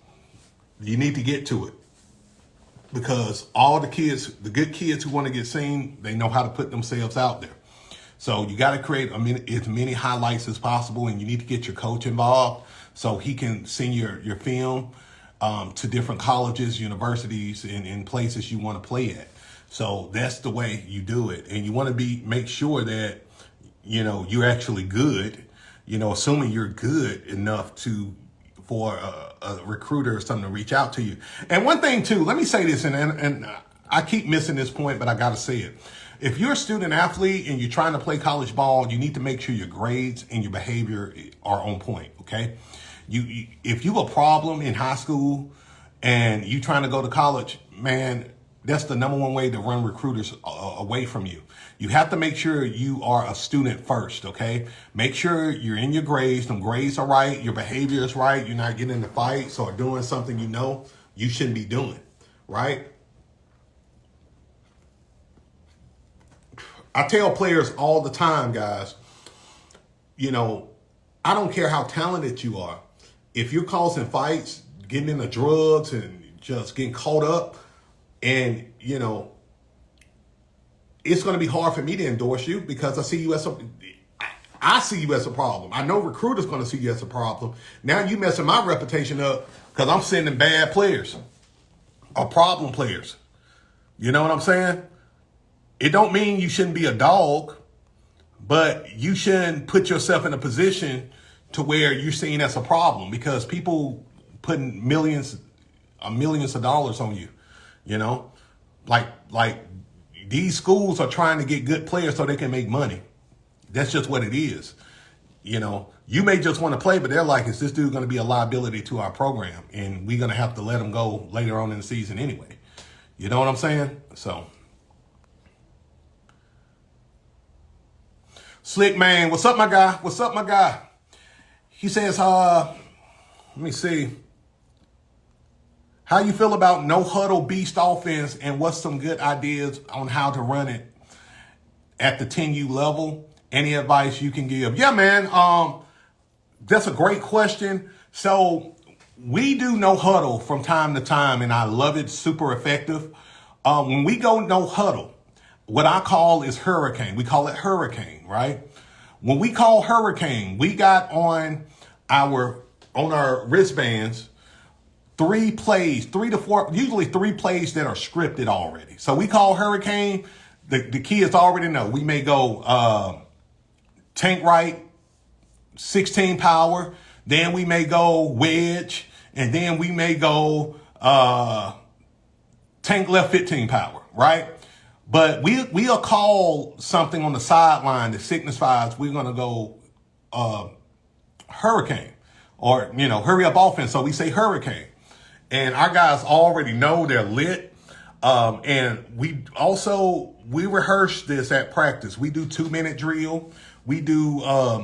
you need to get to it. Because all the kids, the good kids who want to get seen, they know how to put themselves out there. So you got to create as many highlights as possible, and you need to get your coach involved so he can send your film to different colleges, universities, and places you want to play at. So that's the way you do it. And you want to make sure that, you're actually good, assuming you're good enough for a recruiter or something to reach out to you. And one thing too, let me say this, and I keep missing this point, but I got to say it. If you're a student athlete and you're trying to play college ball, you need to make sure your grades and your behavior are on point, okay? If you a problem in high school and you trying to go to college, man, that's the number one way to run recruiters away from you. You have to make sure you are a student first, okay? Make sure you're in your grades. Them grades are right. Your behavior is right. You're not getting into fights or doing something you shouldn't be doing, right? I tell players all the time, guys, I don't care how talented you are. If you're causing fights, getting into drugs and just getting caught up, and, it's going to be hard for me to endorse you because I see you as a problem. I know recruiters going to see you as a problem. Now you messing my reputation up because I'm sending bad players or problem players. You know what I'm saying? It don't mean you shouldn't be a dog, but you shouldn't put yourself in a position to where you're seen as a problem because people putting millions of dollars on you, like these schools are trying to get good players so they can make money. That's just what it is. You may just want to play, but they're like, is this dude going to be a liability to our program? And we're going to have to let him go later on in the season anyway. You know what I'm saying? So, Slick Man, what's up, my guy? What's up, my guy? He says, let me see. How you feel about no huddle beast offense, and what's some good ideas on how to run it at the 10U level? Any advice you can give? Yeah, man. That's a great question. So we do no huddle from time to time, and I love it. Super effective. When we go no huddle, what I call is hurricane. We call it hurricane, right? When we call hurricane, we got on our wristbands 3 plays, 3 to 4, usually 3 plays that are scripted already. So we call hurricane. The kids already know. We may go tank right, 16 power. Then we may go wedge, and then we may go tank left 15 power, right? But we'll call something on the sideline that signifies we're gonna go hurricane, or hurry up offense. So we say hurricane, and our guys already know they're lit. And we rehearse this at practice. We do 2-minute drill. We do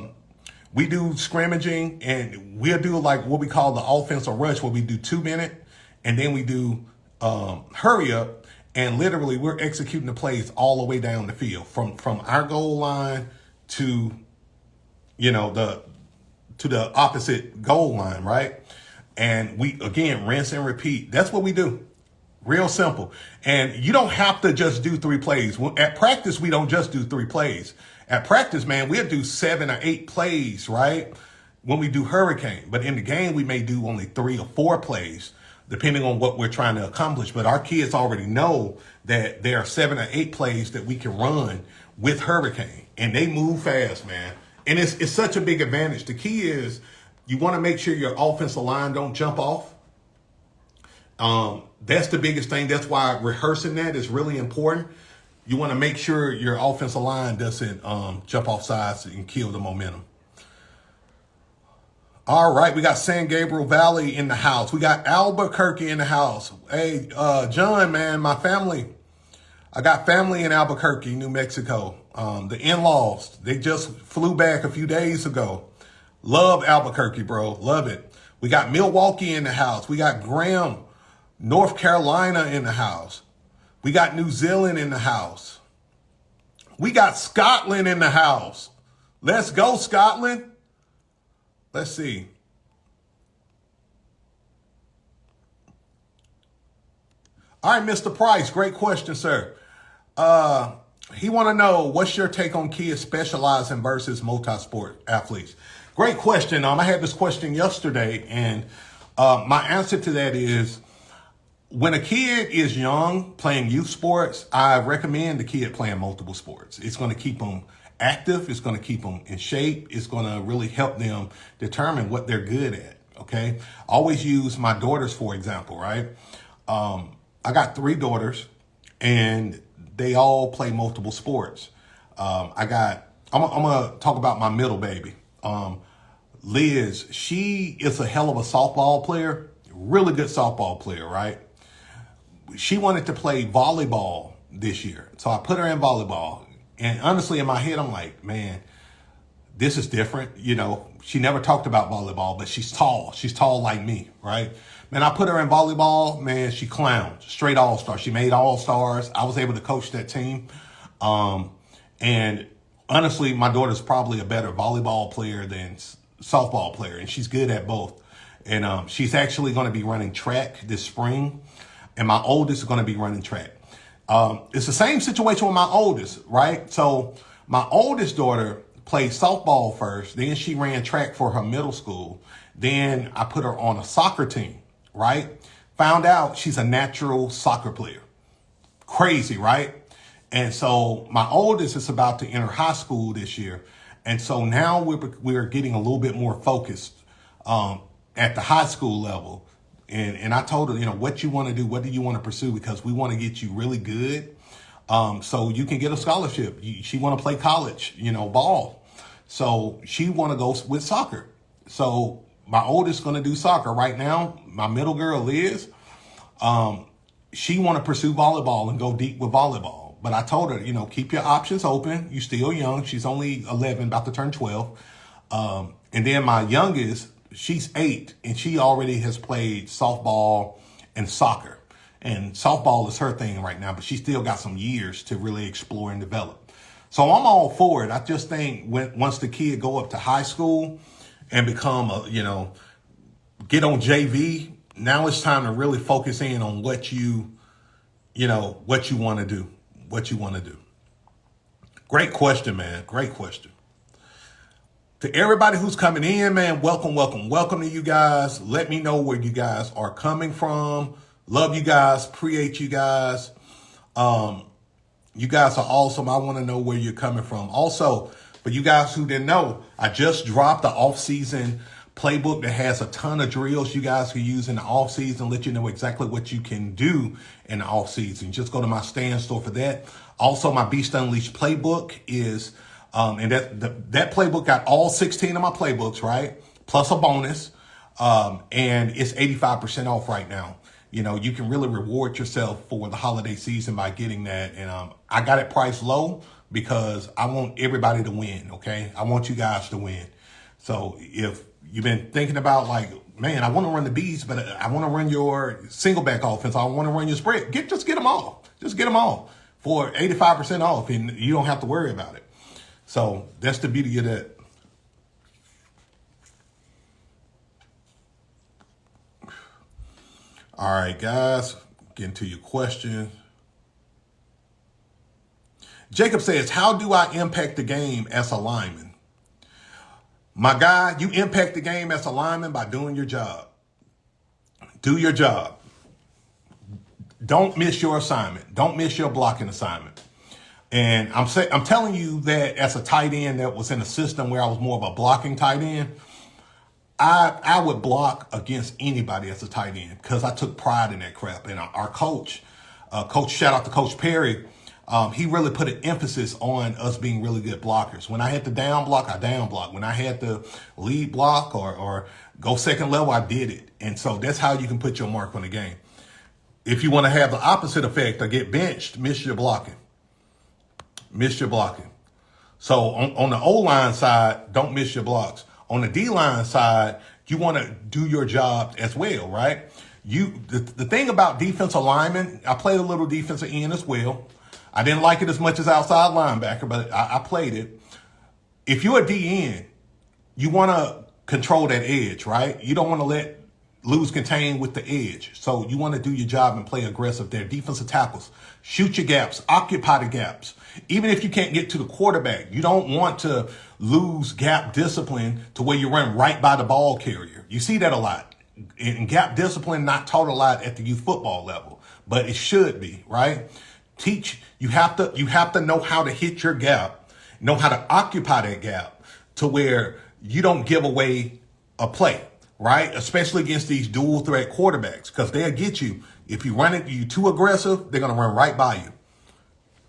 scrimmaging, and we'll do like what we call the offensive rush, where we do 2-minute, and then we do hurry up, and literally we're executing the plays all the way down the field from our goal line to the opposite goal line, right? And we again rinse and repeat. That's what we do. Real simple. And you don't have to just do 3 plays. At practice, we don't just do 3 plays. At practice, man, we'll do 7 or 8 plays, right? When we do hurricane. But in the game, we may do only 3 or 4 plays, depending on what we're trying to accomplish. But our kids already know that there are 7 or 8 plays that we can run with hurricane. And they move fast, man. And it's such a big advantage. The key is you want to make sure your offensive line don't jump off. That's the biggest thing. That's why rehearsing that is really important. You want to make sure your offensive line doesn't jump off sides and kill the momentum. All right, we got San Gabriel Valley in the house. We got Albuquerque in the house. Hey, John, man, my family. I got family in Albuquerque, New Mexico. The in-laws, they just flew back a few days ago. Love Albuquerque, bro. Love it. We got Milwaukee in the house. We got Graham, North Carolina in the house. We got New Zealand in the house. We got Scotland in the house. Let's go, Scotland. Let's see. All right, Mr. Price, great question, sir. He want to know, what's your take on kids specializing versus multi-sport athletes? Great question. I had this question yesterday, and my answer to that is, when a kid is young playing youth sports, I recommend the kid playing multiple sports. It's going to keep them active. It's going to keep them in shape. It's going to really help them determine what they're good at. Okay. I always use my daughters, for example, right? I got 3 daughters, and they all play multiple sports. I'm going to talk about my middle baby. Liz, she is a hell of a softball player, really good softball player, right? She wanted to play volleyball this year. So I put her in volleyball. And honestly, in my head, I'm like, man, this is different. She never talked about volleyball, but she's tall. She's tall like me, right? Man, I put her in volleyball. Man, she clowned. Straight all-star. She made all-stars. I was able to coach that team. And honestly, my daughter's probably a better volleyball player than softball player, and she's good at both. And she's actually going to be running track this spring, and my oldest is going to be running track. It's the same situation with my oldest, right? So my oldest daughter played softball first, then she ran track for her middle school. Then I put her on a soccer team, right? Found out she's a natural soccer player. Crazy, right? And so my oldest is about to enter high school this year. And so now we're getting a little bit more focused at the high school level. And I told her, what you want to do, what do you want to pursue? Because we want to get you really good so you can get a scholarship. She want to play college, ball. So she want to go with soccer. So my oldest going to do soccer right now. My middle girl, Liz, she want to pursue volleyball and go deep with volleyball. But I told her, keep your options open. You're still young. She's only 11, about to turn 12. And then my youngest, she's 8, and she already has played softball and soccer. And softball is her thing right now, but she still got some years to really explore and develop. So I'm all for it. I just think once the kid go up to high school and become get on JV, now it's time to really focus in on what you want to do. What you want to do. Great question, man. Great question. To everybody who's coming in, man, welcome to you guys. Let me know where you guys are coming from. Love you guys. Appreciate you guys. You guys are awesome. I want to know where you're coming from. Also, for you guys who didn't know, I just dropped the off-season playbook that has a ton of drills you guys can use in the off-season, let you know exactly what you can do in the off-season. Just go to my stand store for that. Also, my Beast Unleashed playbook is, and that playbook got all 16 of my playbooks, right? Plus a bonus. And it's 85% off right now. You can really reward yourself for the holiday season by getting that. And I got it priced low because I want everybody to win, okay? I want you guys to win. So if you've been thinking about man, I want to run the bees, but I want to run your single back offense. I want to run your spread. Just get them all. Just get them all for 85% off, and you don't have to worry about it. So that's the beauty of that. All right, guys, getting to your question. Jacob says, how do I impact the game as a lineman? My guy, you impact the game as a lineman by doing your job. Do your job. Don't miss your assignment. Don't miss your blocking assignment. And I'm telling you that as a tight end that was in a system where I was more of a blocking tight end, I would block against anybody as a tight end because I took pride in that crap. And our coach, shout out to Coach Perry, he really put an emphasis on us being really good blockers. When I had to down block, I down block. When I had to lead block or go second level, I did it. And so that's how you can put your mark on the game. If you want to have the opposite effect or get benched, miss your blocking. Miss your blocking. So on the O-line side, don't miss your blocks. On the D-line side, you want to do your job as well, right? The thing about defensive linemen, I played a little defensive end as well. I didn't like it as much as outside linebacker, but I played it. If you're a DN, you want to control that edge, right? You don't want to lose contain with the edge. So you want to do your job and play aggressive there. Defensive tackles, shoot your gaps, occupy the gaps. Even if you can't get to the quarterback, you don't want to lose gap discipline to where you run right by the ball carrier. You see that a lot. And gap discipline not taught a lot at the youth football level, but it should be, right? You have to know how to hit your gap, know how to occupy that gap to where you don't give away a play, right? Especially against these dual threat quarterbacks, because they'll get you. If you run it, you too aggressive, they're going to run right by you.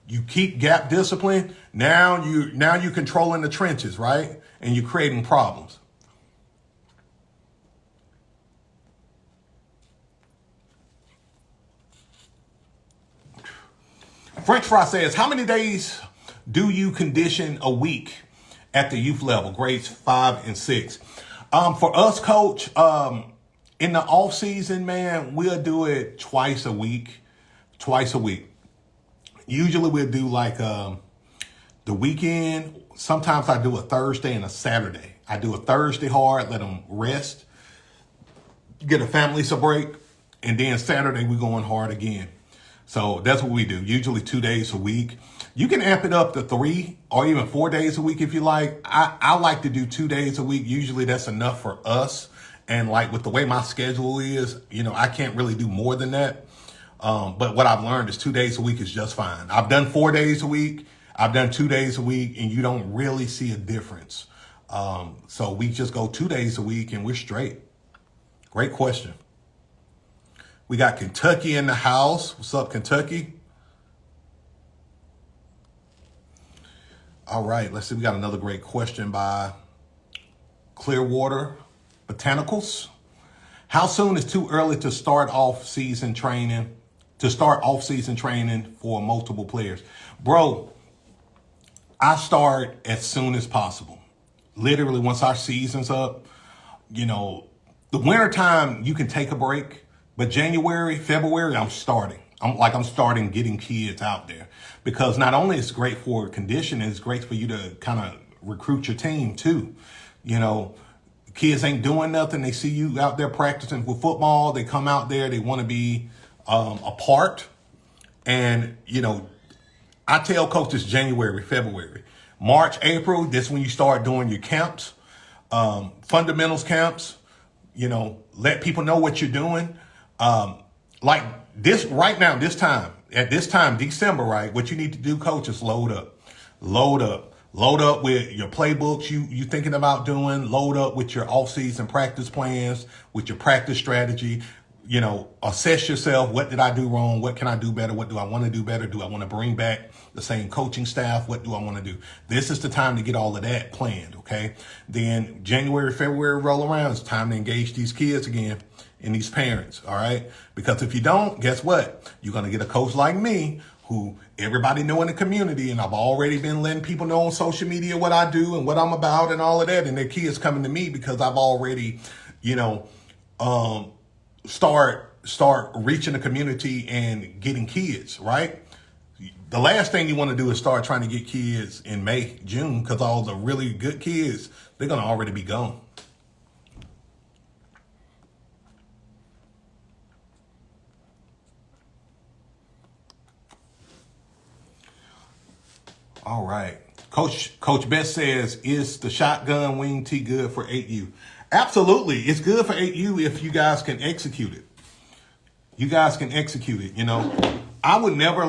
You keep gap discipline. Now you're controlling the trenches, right? And you're creating problems. French Fry says, how many days do you condition a week at the youth level, grades 5 and 6? For us, coach, in the off season, man, we'll do it twice a week. Usually we'll do the weekend. Sometimes I do a Thursday and a Saturday. I do a Thursday hard, let them rest, get a family a break, and then Saturday we going hard again. So that's what we do, usually 2 days a week. You can amp it up to 3 or even 4 days a week if you like. I like to do 2 days a week. Usually that's enough for us. And with the way my schedule is, I can't really do more than that. But what I've learned is 2 days a week is just fine. I've done 4 days a week. I've done 2 days a week, and you don't really see a difference. So we just go 2 days a week and we're straight. Great question. We got Kentucky in the house. What's up, Kentucky? All right, let's see. We got another great question by Clearwater Botanicals. How soon is too early to start off-season training? For multiple players, bro. I start as soon as possible. Literally, once our season's up, the wintertime you can take a break. But January, February, I'm starting. I'm starting getting kids out there, because not only it's great for conditioning, it's great for you to kind of recruit your team too. You know, kids ain't doing nothing. They see you out there practicing with football. They come out there. They want to be a part. And, you know, I tell coaches January, February, March, April, this is when you start doing your camps, fundamentals camps, you know, let people know what you're doing. Like this right now, at this time, December, right? What you need to do, coach, is load up with your playbooks you thinking about doing, load up with your off-season practice plans, with your practice strategy. You know, assess yourself. What did I do wrong? What can I do better? What do I want to do better? Do I want to bring back the same coaching staff? What do I want to do? This is the time to get all of that planned, okay? Then January, February roll around. It's time to engage these kids again and these parents, all right? Because if you don't, guess what? You're going to get a coach like me who everybody know in the community, and I've already been letting people know on social media what I do and what I'm about and all of that, and their kids coming to me because I've already, you know, start reaching the community and getting kids, right? The last thing you want to do is start trying to get kids in May, June, because all the really good kids, they're going to already be gone. All right. Coach Best says, is the shotgun wing tee good for 8U? Absolutely. It's good for 8U if you guys can execute it. You guys can execute it. You know, I would never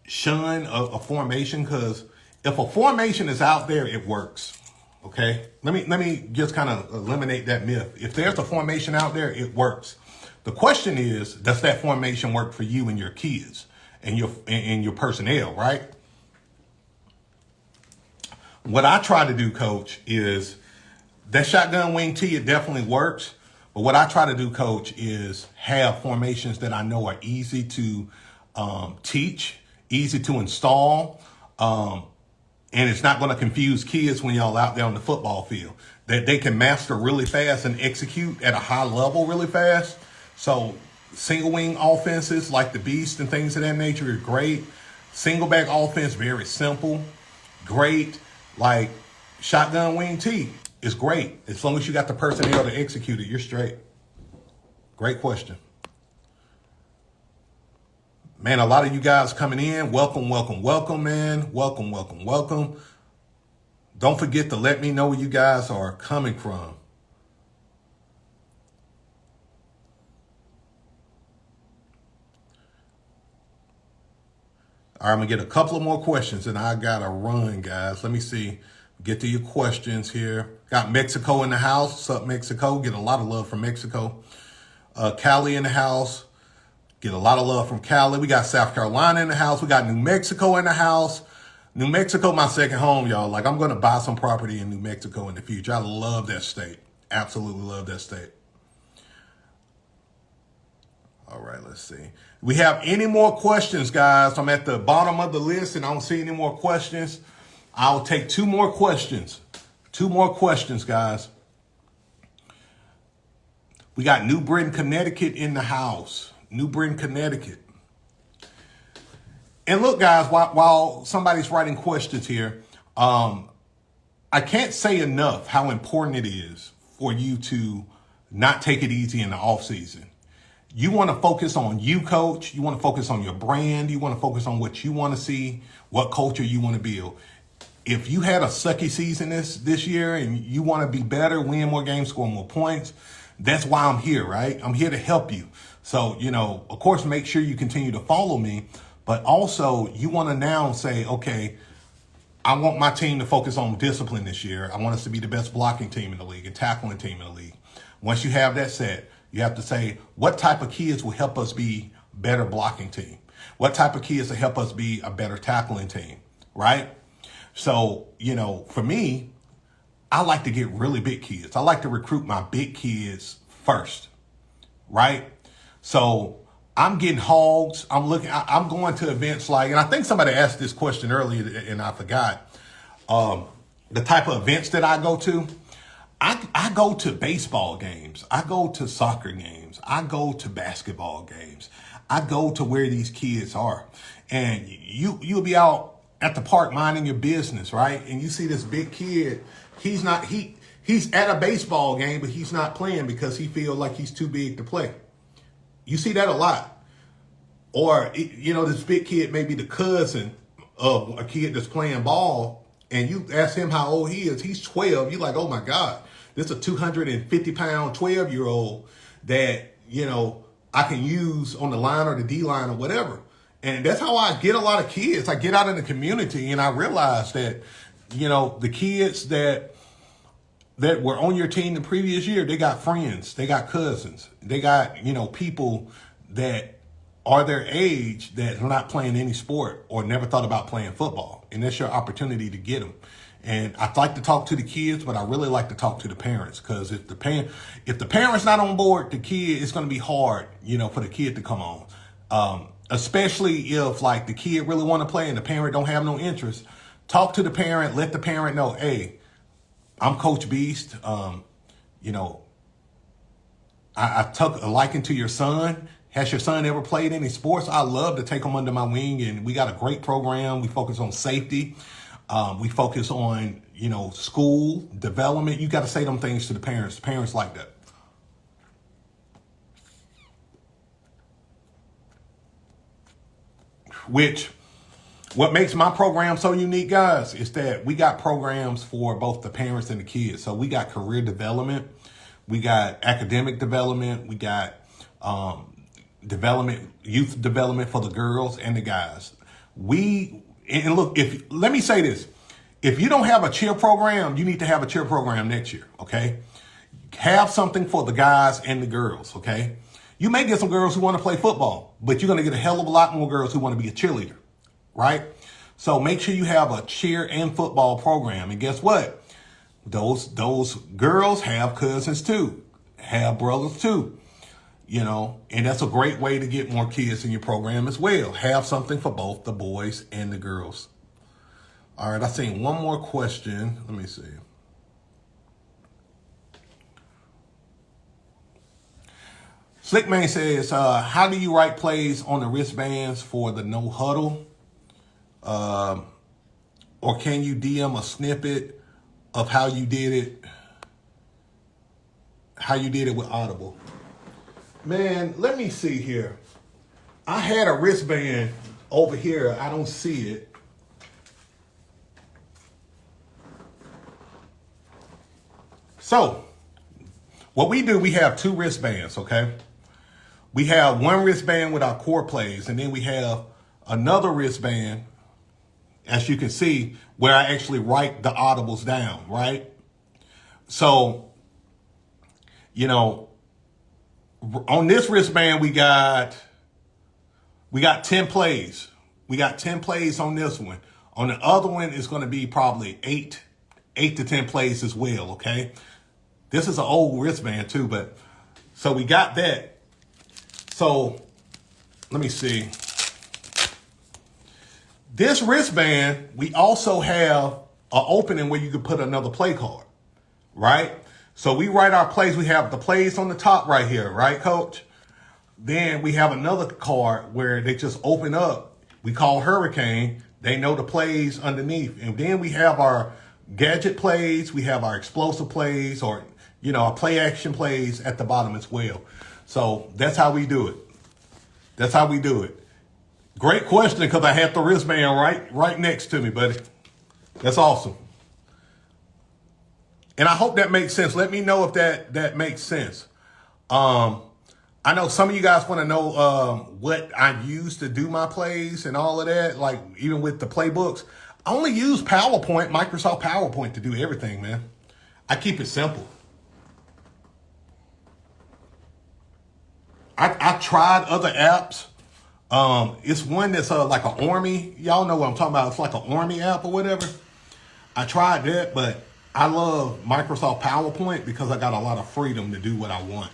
shun a formation, because if a formation is out there, it works. Okay. Let me just kind of eliminate that myth. If there's a formation out there, it works. The question is, does that formation work for you and your kids and your personnel, right? What I try to do, coach, is that shotgun wing tee, it definitely works. But what I try to do, coach, is have formations that I know are easy to teach, easy to install, and it's not going to confuse kids when y'all out there on the football field. That they can master really fast and execute at a high level really fast. So single wing offenses like the Beast and things of that nature are great. Single back offense, very simple, great. Like shotgun wing tee is great. As long as you got the personnel to execute it, you're straight. Great question. Man, a lot of you guys coming in. Welcome, man. Welcome. Don't forget to let me know where you guys are coming from. All right, I'm going to get a couple of more questions, and I got to run, guys. Let me see. Get to your questions here. Got Mexico in the house. What's up, Mexico? Get a lot of love from Mexico. Cali in the house. Get a lot of love from Cali. We got South Carolina in the house. We got New Mexico in the house. New Mexico, my second home, y'all. I'm going to buy some property in New Mexico in the future. I love that state. Absolutely love that state. All right, let's see. We have any more questions, guys? I'm at the bottom of the list and I don't see any more questions. I'll take two more questions. Two more questions, guys. We got New Britain, Connecticut in the house. New Britain, Connecticut. And look, guys, while somebody's writing questions here, I can't say enough how important it is for you to not take it easy in the off season. You want to focus on you, coach. You want to focus on your brand. You want to focus on what you want to see, what culture you want to build. If you had a sucky season this year and you want to be better, win more games, score more points, that's why I'm here, right? I'm here to help you. So, of course, make sure you continue to follow me, but also you want to now say, okay, I want my team to focus on discipline this year. I want us to be the best blocking team in the league and tackling team in the league. Once you have that set, you have to say, what type of kids will help us be better blocking team? What type of kids will help us be a better tackling team, right? So, for me, I like to get really big kids. I like to recruit my big kids first, right? So I'm getting hogs. I'm going to events and I think somebody asked this question earlier and I forgot, the type of events that I go to. I go to baseball games. I go to soccer games. I go to basketball games. I go to where these kids are. And you'll be out at the park minding your business, right? And you see this big kid, he's at a baseball game, but he's not playing because he feels like he's too big to play. You see that a lot. Or, this big kid may be the cousin of a kid that's playing ball, and you ask him how old he is. He's 12. You're like, oh my God, this is a 250-pound 12-year-old that, I can use on the line or the D line or whatever. And that's how I get a lot of kids. I get out in the community and I realize that, the kids that were on your team the previous year, they got friends, they got cousins, they got, people that are their age that are not playing any sport or never thought about playing football. And that's your opportunity to get them. And I'd like to talk to the kids, but I really like to talk to the parents, because if the parent's not on board, the kid, it's going to be hard, for the kid to come on. Especially if like the kid really want to play and the parent don't have no interest. Talk to the parent, let the parent know, hey, I'm Coach Beast. I took a liking to your son. Has your son ever played any sports? I love to take him under my wing, and we got a great program. We focus on safety. We focus on, school development. You got to say them things to the parents. Parents like that. What makes my program so unique, guys, is that we got programs for both the parents and the kids. So we got career development. We got academic development. We got youth development for the girls and the guys. And look, let me say this. If you don't have a cheer program, you need to have a cheer program next year, okay? Have something for the guys and the girls, okay? You may get some girls who want to play football, but you're going to get a hell of a lot more girls who want to be a cheerleader, right? So make sure you have a cheer and football program. And guess what? Those girls have cousins too, have brothers too, and that's a great way to get more kids in your program as well. Have something for both the boys and the girls. All right, I seen one more question. Let me see. Slickman says, how do you write plays on the wristbands for the no huddle? Or can you DM a snippet of how you did it with Audible? Man, let me see here. I had a wristband over here. I don't see it. So, what we do, we have two wristbands, okay? We have one wristband with our core plays, and then we have another wristband, as you can see, where I actually write the audibles down, right? So, on this wristband, we got 10 plays. We got 10 plays on this one. On the other one, it's going to be probably 8 to 10 plays as well, okay? This is an old wristband too, but so we got that. So let me see. This wristband, we also have an opening where you can put another play card, right? So we write our plays. We have the plays on the top right here, right, Coach? Then we have another card where they just open up. We call Hurricane. They know the plays underneath. And then we have our gadget plays. We have our explosive plays, or, our play action plays at the bottom as well. So that's how we do it. That's how we do it. Great question, because I had the wristband right next to me, buddy. That's awesome. And I hope that makes sense. Let me know if that makes sense. I know some of you guys want to know what I use to do my plays and all of that, like even with the playbooks. I only use PowerPoint, Microsoft PowerPoint, to do everything, man. I keep it simple. I tried other apps. It's one that's like an Army. Y'all know what I'm talking about. It's like an Army app or whatever. I tried that, but I love Microsoft PowerPoint because I got a lot of freedom to do what I want.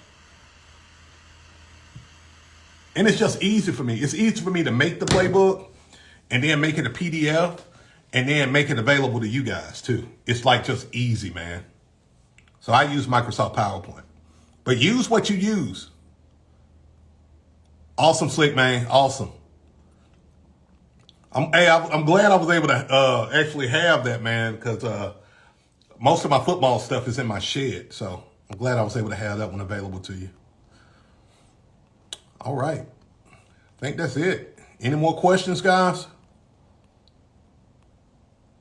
And it's just easy for me. It's easy for me to make the playbook and then make it a PDF and then make it available to you guys too. It's like just easy, man. So I use Microsoft PowerPoint. But use what you use. Awesome, Slick, man. Awesome. I'm glad I was able to actually have that, man, because most of my football stuff is in my shed. So I'm glad I was able to have that one available to you. All right. I think that's it. Any more questions, guys?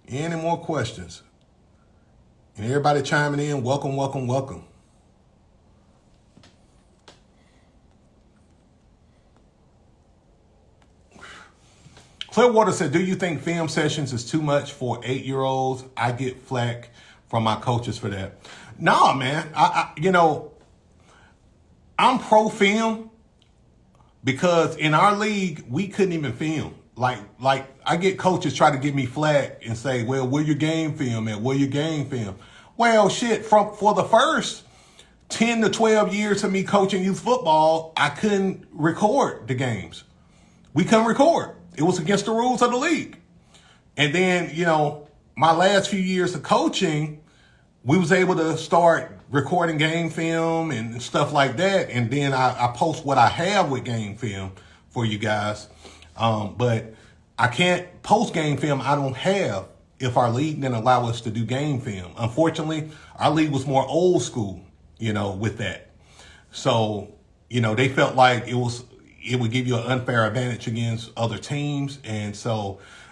Any more questions? And everybody chiming in, welcome, welcome, welcome. Clearwater said, do you think film sessions is too much for 8-year-olds? I get flack from my coaches for that. No, man. I'm pro film because in our league, we couldn't even film. Like I get coaches try to give me flack and say, well, where your game film at? Where your game film? Well, shit, for the first 10 to 12 years of me coaching youth football, I couldn't record the games. We couldn't record. It was against the rules of the league. And then, my last few years of coaching, we was able to start recording game film and stuff like that. And then I post what I have with game film for you guys. But I can't post game film I don't have if our league didn't allow us to do game film. Unfortunately, our league was more old school, with that. So, they felt like it would give you an unfair advantage against other teams. And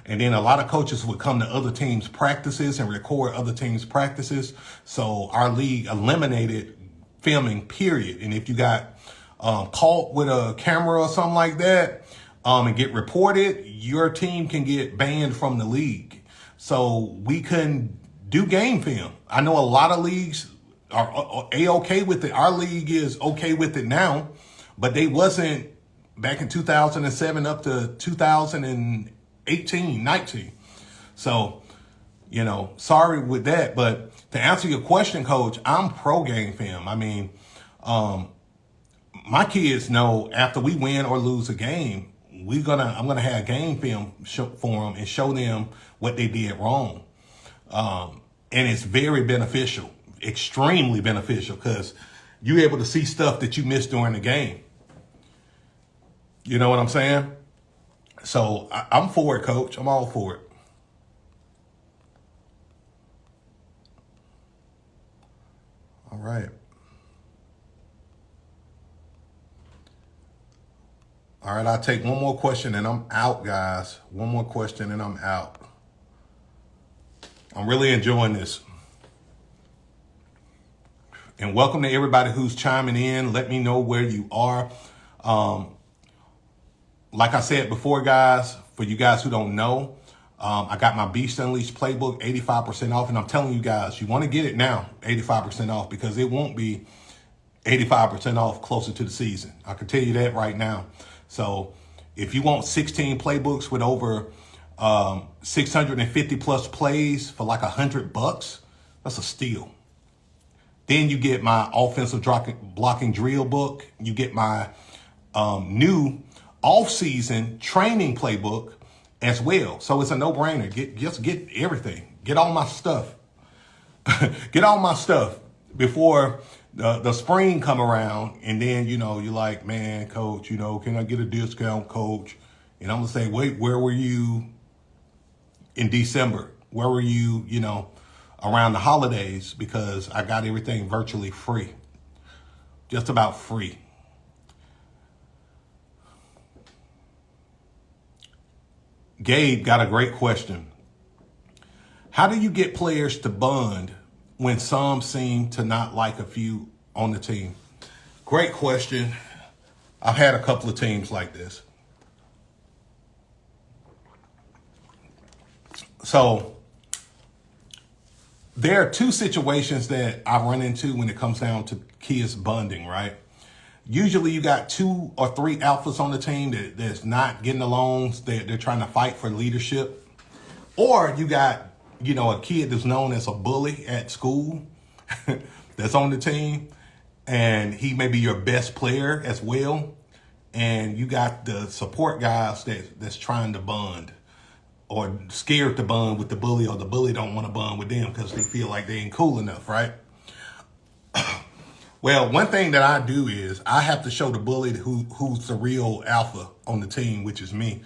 then a lot of coaches would come to other teams' practices and record other teams' practices. So our league eliminated filming, period. And if you got caught with a camera or something like that and get reported, your team can get banned from the league. So we couldn't do game film. I know a lot of leagues are A-okay with it. Our league is okay with it now, but they wasn't back in 2007 up to 2018, 19. So, sorry with that. But to answer your question, Coach, I'm pro game film. I mean, my kids know after we win or lose a game, I'm gonna have game film for them and show them what they did wrong. And it's very beneficial, extremely beneficial, because you're able to see stuff that you missed during the game. You know what I'm saying? So I'm for it, Coach. I'm all for it. All right. All right, I'll take one more question and I'm out, guys. One more question and I'm out. I'm really enjoying this. And welcome to everybody who's chiming in. Let me know where you are. Like I said before, guys, for you guys who don't know, I got my Beast Unleashed playbook 85% off. And I'm telling you guys, you want to get it now, 85% off, because it won't be 85% off closer to the season. I can tell you that right now. So if you want 16 playbooks with over 650 plus plays for like $100, that's a steal. Then you get my offensive blocking drill book. You get my new Offseason training playbook as well. So it's a no-brainer. Just get everything. Get all my stuff. Get all my stuff before the spring come around. And then, you're like, man, Coach, can I get a discount, Coach? And I'm going to say, wait, where were you in December? Where were you, around the holidays? Because I got everything virtually free. Just about free. Gabe got a great question. How do you get players to bond when some seem to not like a few on the team? Great question. I've had a couple of teams like this. So there are two situations that I run into when it comes down to kids bonding, right? Usually you got 2 or 3 alphas on the team that's not getting along. They're trying to fight for leadership. Or you got, a kid that's known as a bully at school that's on the team. And he may be your best player as well. And you got the support guys that's trying to bond or scared to bond with the bully, or the bully don't want to bond with them because they feel like they ain't cool enough, right? Well, one thing that I do is I have to show the bully who's the real alpha on the team, which is me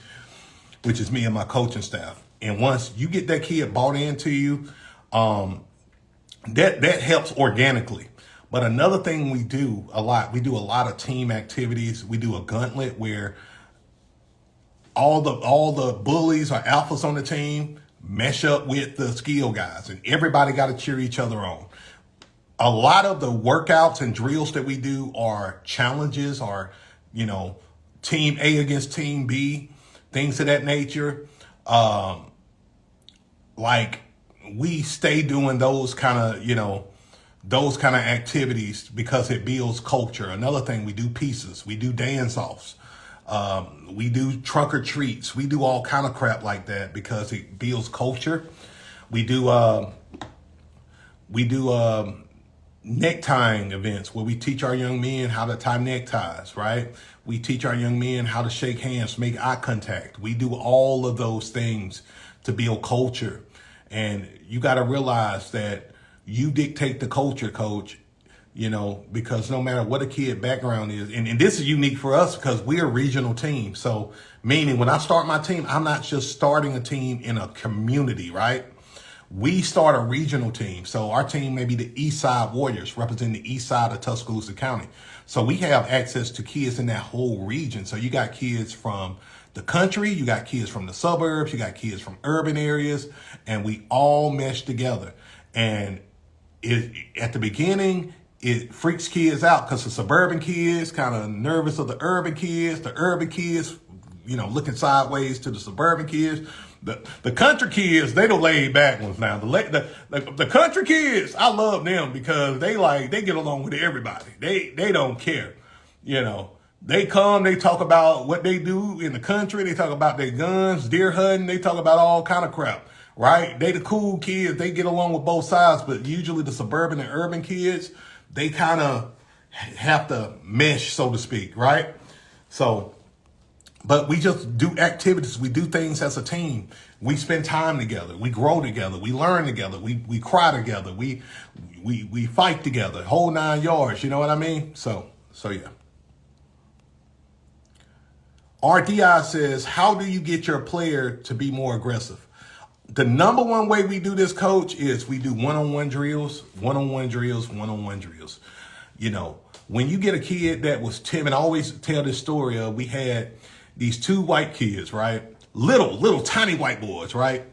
and my coaching staff. And once you get that kid bought into you, that helps organically. But another thing we do a lot of team activities. We do a gauntlet where all the bullies or alphas on the team mesh up with the skill guys, and everybody got to cheer each other on. A lot of the workouts and drills that we do are challenges, or team A against team B, things of that nature. Like we stay doing those kind of activities because it builds culture. Another thing, we do pieces, we do dance-offs, we do trunk or treats, we do all kind of crap like that because it builds culture. We do necktying events where we teach our young men how to tie neckties, right? We teach our young men how to shake hands, make eye contact. We do all of those things to build culture. And you got to realize that you dictate the culture, coach, because no matter what a kid background is, and this is unique for us because we're a regional team. So meaning when I start my team, I'm not just starting a team in a community, right? We start a regional team. So our team may be the East Side Warriors, representing the east side of Tuscaloosa County. So we have access to kids in that whole region. So you got kids from the country, you got kids from the suburbs, you got kids from urban areas, and we all mesh together. And at the beginning, it freaks kids out because the suburban kids kind of nervous of the urban kids looking sideways to the suburban kids. The country kids, they the laid back ones now. The country kids, I love them because they get along with everybody. They don't care. They come, they talk about what they do in the country. They talk about their guns, deer hunting. They talk about all kind of crap, right? They the cool kids. They get along with both sides, but usually the suburban and urban kids, they kind of have to mesh, so to speak, right? So, but we just do activities. We do things as a team. We spend time together. We grow together. We learn together. We cry together. We fight together. Whole 9 yards. You know what I mean? So yeah. RDI says, how do you get your player to be more aggressive? The number one way we do this, coach, is we do one-on-one drills. When you get a kid that was timid, I always tell this story of we had these two white kids, right? Little tiny white boys, right?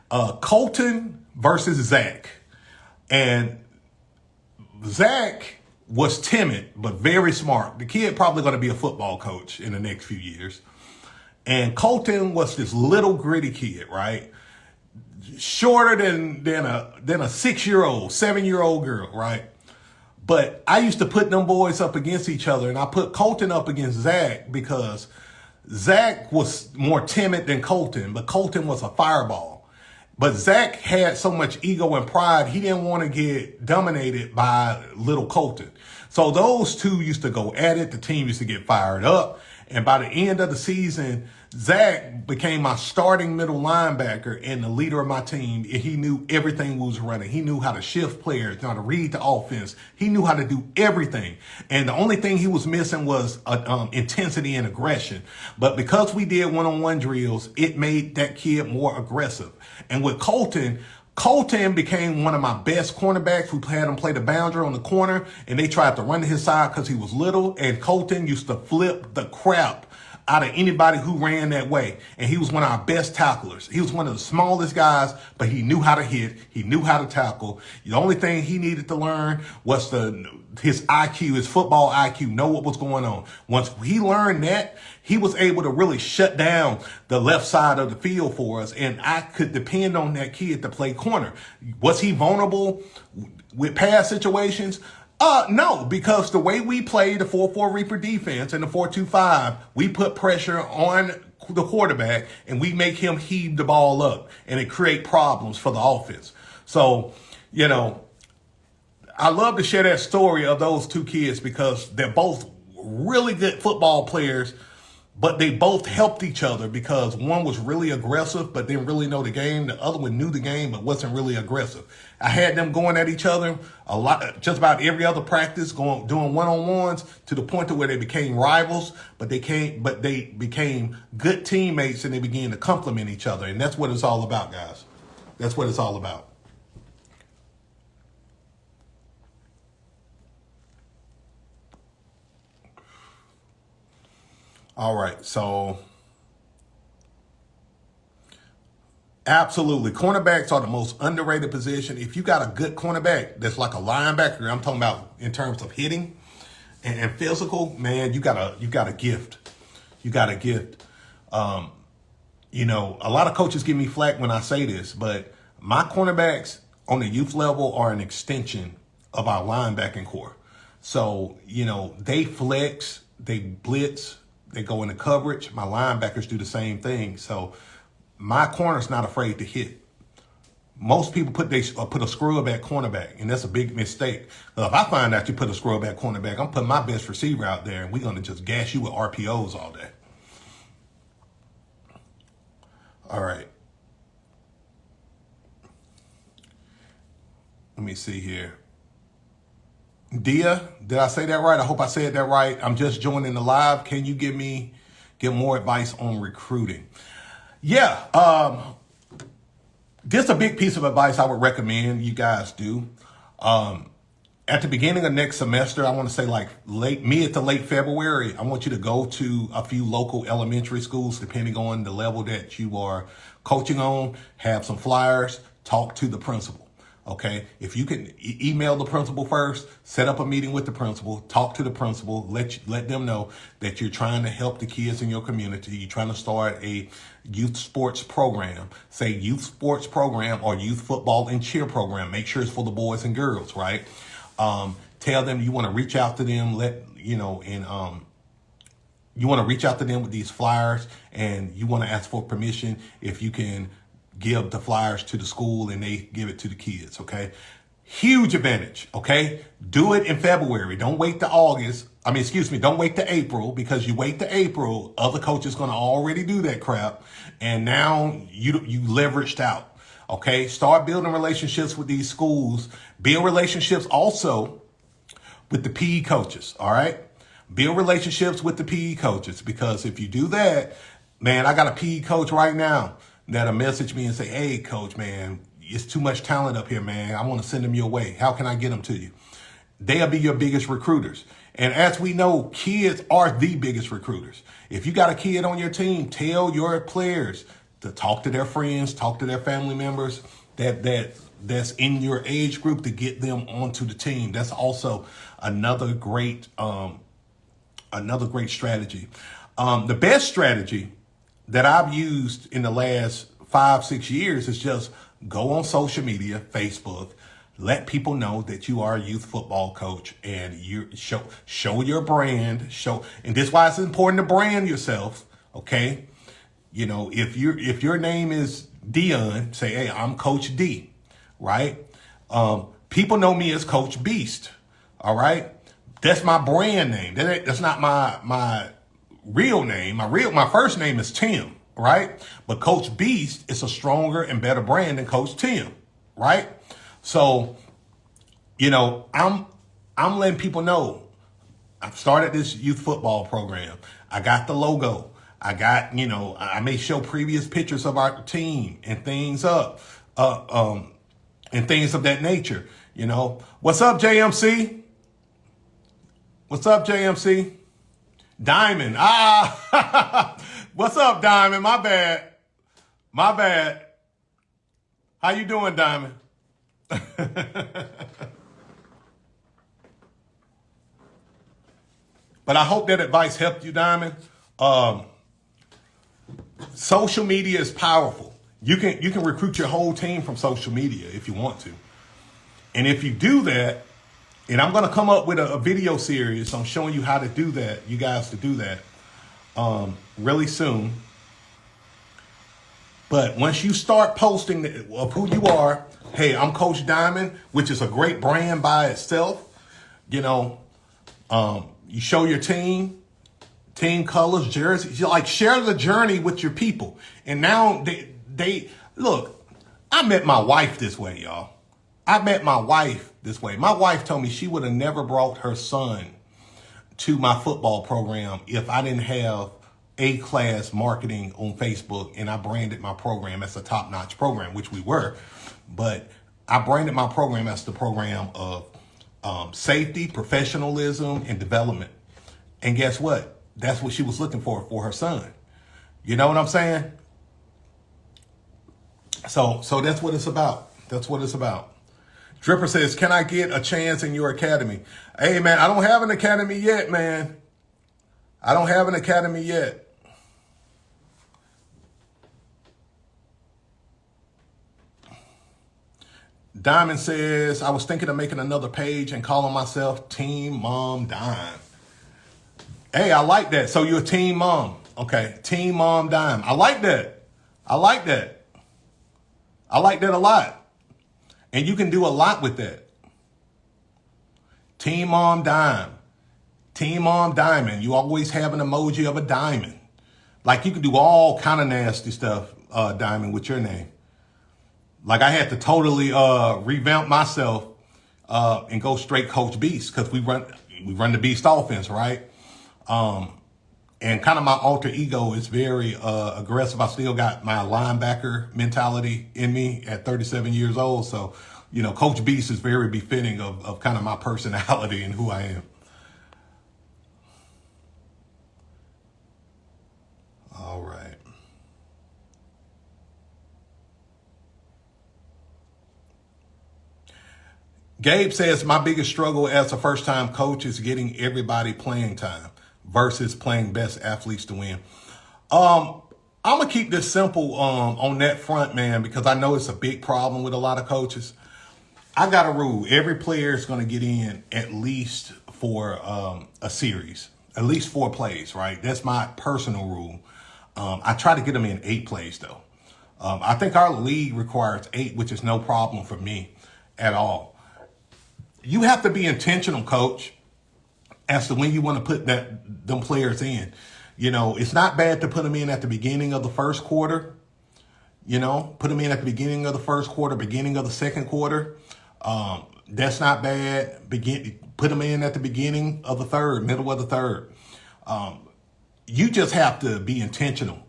Colton versus Zach. And Zach was timid, but very smart. The kid probably going to be a football coach in the next few years. And Colton was this little gritty kid, right? Shorter than a 6-year-old, 7-year-old girl, right? But I used to put them boys up against each other, and I put Colton up against Zach because Zach was more timid than Colton, but Colton was a fireball. But Zach had so much ego and pride, he didn't want to get dominated by little Colton. So those two used to go at it. The team used to get fired up. And by the end of the season, Zach became my starting middle linebacker and the leader of my team. And he knew everything was running. He knew how to shift players, how to read the offense. He knew how to do everything. And the only thing he was missing was intensity and aggression. But because we did one-on-one drills, it made that kid more aggressive. And with Colton became one of my best cornerbacks. We had him play the boundary on the corner, and they tried to run to his side because he was little. And Colton used to flip the crap out of anybody who ran that way. And he was one of our best tacklers. He was one of the smallest guys, but he knew how to hit. He knew how to tackle. The only thing he needed to learn was his IQ, his football IQ, know what was going on. Once he learned that, he was able to really shut down the left side of the field for us. And I could depend on that kid to play corner. Was he vulnerable with pass situations? No, because the way we play the 4-4 Reaper defense and the 4-2-5, we put pressure on the quarterback and we make him heave the ball up, and it create problems for the offense. So, I love to share that story of those two kids because they're both really good football players, but they both helped each other because one was really aggressive but didn't really know the game. The other one knew the game but wasn't really aggressive. I had them going at each other a lot, just about every other practice, doing one-on-ones to the point to where they became rivals, but they became good teammates and they began to complement each other. And that's what it's all about, guys. That's what it's all about. All right, so absolutely. Cornerbacks are the most underrated position. If you got a good cornerback that's like a linebacker, I'm talking about in terms of hitting and physical, man, you got a gift. You got a gift. You know, a lot of coaches give me flack when I say this, but my cornerbacks on the youth level are an extension of our linebacking core. So, you know, they flex, they blitz, they go into coverage. My linebackers do the same thing. So my corner's not afraid to hit. Most people put a scrub at cornerback, and that's a big mistake. If I find out you put a scrub at cornerback, I'm putting my best receiver out there, and we're going to just gas you with RPOs all day. All right. Let me see here. Dia, did I say that right? I hope I said that right. I'm just joining the live. Can you get more advice on recruiting? Yeah, this is a big piece of advice I would recommend you guys do. At the beginning of next semester, I want to say like mid to late February, I want you to go to a few local elementary schools, depending on the level that you are coaching on, have some flyers, talk to the principal. Okay, if you can email the principal first, set up a meeting with the principal, talk to the principal, let them know that you're trying to help the kids in your community. You're trying to start a youth sports program, say youth sports program or youth football and cheer program. Make sure it's for the boys and girls, right? Tell them you want to reach out to them, you want to reach out to them with these flyers, and you want to ask for permission if you can give the flyers to the school and they give it to the kids, okay? Huge advantage, okay? Do it in February. Don't wait to don't wait to April, because you wait to April, other coaches going to already do that crap, and now you leveraged out, okay? Start building relationships with these schools. Build relationships also with the PE coaches, all right? Build relationships with the PE coaches, because if you do that, man, I got a PE coach right now that'll message me and say, hey, coach, man, it's too much talent up here, man. I want to send them your way. How can I get them to you? They'll be your biggest recruiters. And as we know, kids are the biggest recruiters. If you got a kid on your team, tell your players to talk to their friends, talk to their family members that's in your age group to get them onto the team. That's also another great strategy. The best strategy that I've used in the last 5-6 years is just go on social media, Facebook, let people know that you are a youth football coach, and you show your brand, and this is why it's important to brand yourself, okay? You know, if your name is Dion, say, hey, I'm Coach D, right? People know me as Coach Beast, all right? That's my brand name. That's not my real name. My first name is Tim, right? But Coach Beast is a stronger and better brand than Coach Tim, right? So, you know, I'm letting people know I've started this youth football program. I got the logo. I may show previous pictures of our team and things and things of that nature. You know, what's up, JMC? What's up, JMC? Diamond. What's up, Diamond? My bad. How you doing, Diamond? But I hope that advice helped you, Diamond. Social media is powerful. You can recruit your whole team from social media if you want to. And if you do that, and I'm going to come up with a video series on showing you how to do that, you guys to do that really soon. But once you start posting of who you are, hey, I'm Coach Diamond, which is a great brand by itself. You know, you show your team, team colors, jerseys. Like, share the journey with your people. And now they look, I met my wife this way, y'all. I met my wife this way. My wife told me she would have never brought her son to my football program if I didn't have A-class marketing on Facebook and I branded my program as a top-notch program, which we were. But I branded my program as the program of safety, professionalism, and development. And guess what? That's what she was looking for her son. You know what I'm saying? So that's what it's about. That's what it's about. Dripper says, can I get a chance in your academy? Hey, man, I don't have an academy yet, man. I don't have an academy yet. Diamond says, I was thinking of making another page and calling myself Team Mom Dime. Hey, I like that. So you're a Team Mom. Okay, Team Mom Dime. I like that. I like that. I like that a lot. And you can do a lot with that. Team Mom Dime. Team Mom Diamond. You always have an emoji of a diamond. Like, you can do all kind of nasty stuff, Diamond, with your name. Like, I had to totally revamp myself and go straight Coach Beast, because we run the Beast offense, right? And kind of my alter ego is very aggressive. I still got my linebacker mentality in me at 37 years old. So, you know, Coach Beast is very befitting of kind of my personality and who I am. All right. Gabe says, my biggest struggle as a first-time coach is getting everybody playing time versus playing best athletes to win. I'm going to keep this simple on that front, man, because I know it's a big problem with a lot of coaches. I got a rule. Every player is going to get in at least for a series, at least 4 plays, right? That's my personal rule. I try to get them in 8 plays, though. I think our league requires 8, which is no problem for me at all. You have to be intentional, coach, as to when you want to put them players in. You know, it's not bad to put them in at the beginning of the first quarter. You know, put them in at the beginning of the first quarter, beginning of the second quarter. That's not bad. Put them in at the beginning of the third, middle of the third. You just have to be intentional.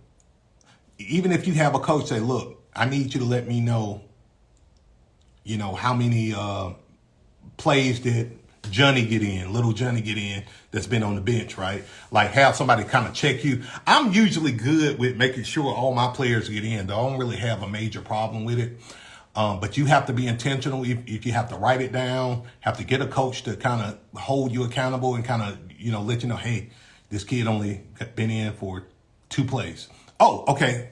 Even if you have a coach say, look, I need you to let me know, you know, how many plays did Johnny get in, little Johnny get in that's been on the bench, right? Like, have somebody kind of check you. I'm usually good with making sure all my players get in. I don't really have a major problem with it. But you have to be intentional. If you have to write it down, have to get a coach to kind of hold you accountable and kind of, you know, let you know, hey, this kid only been in for 2 plays. Oh, okay.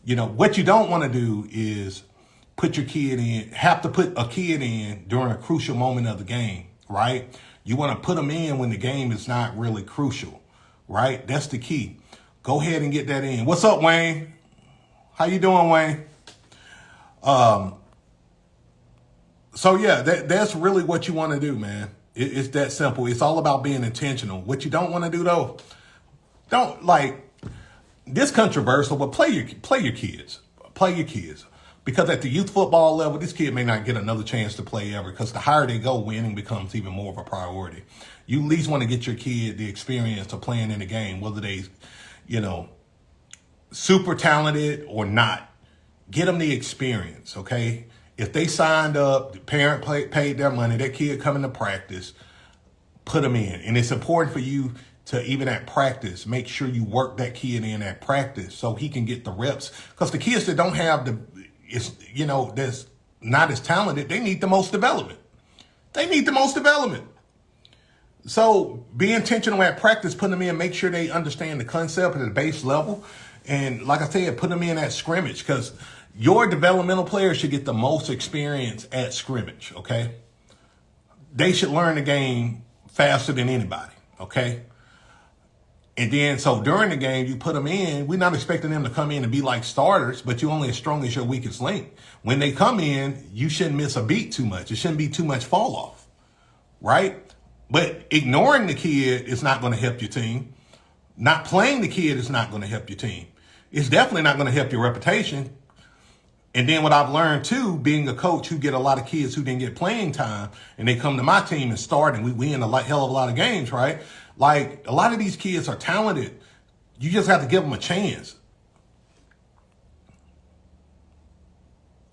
You know, what you don't want to do is put your kid in, have to put a kid in during a crucial moment of the game, right? You want to put them in when the game is not really crucial, right? That's the key. Go ahead and get that in. What's up, Wayne? How you doing, Wayne? So yeah, that's really what you want to do, man. It's that simple. It's all about being intentional. What you don't want to do, though, don't, like, this controversial, but play your kids. Play your kids. Because at the youth football level, this kid may not get another chance to play ever, because the higher they go, winning becomes even more of a priority. You at least want to get your kid the experience of playing in the game, whether they, you know, super talented or not. Get them the experience, okay? If they signed up, the parent paid their money, that kid coming to practice, put them in. And it's important for you to, even at practice, make sure you work that kid in at practice so he can get the reps. Because the kids that don't have you know, that's not as talented, they need the most development. They need the most development. So be intentional at practice, put them in, make sure they understand the concept at the base level. And like I said, put them in at scrimmage, because your developmental players should get the most experience at scrimmage, okay? They should learn the game faster than anybody, okay? And then, so during the game, you put them in. We're not expecting them to come in and be like starters, but you're only as strong as your weakest link. When they come in, you shouldn't miss a beat too much. It shouldn't be too much fall off, right? But ignoring the kid is not going to help your team. Not playing the kid is not going to help your team. It's definitely not going to help your reputation. And then what I've learned too, being a coach who get a lot of kids who didn't get playing time and they come to my team and start and we win hell of a lot of games, right? Like a lot of these kids are talented. You just have to give them a chance.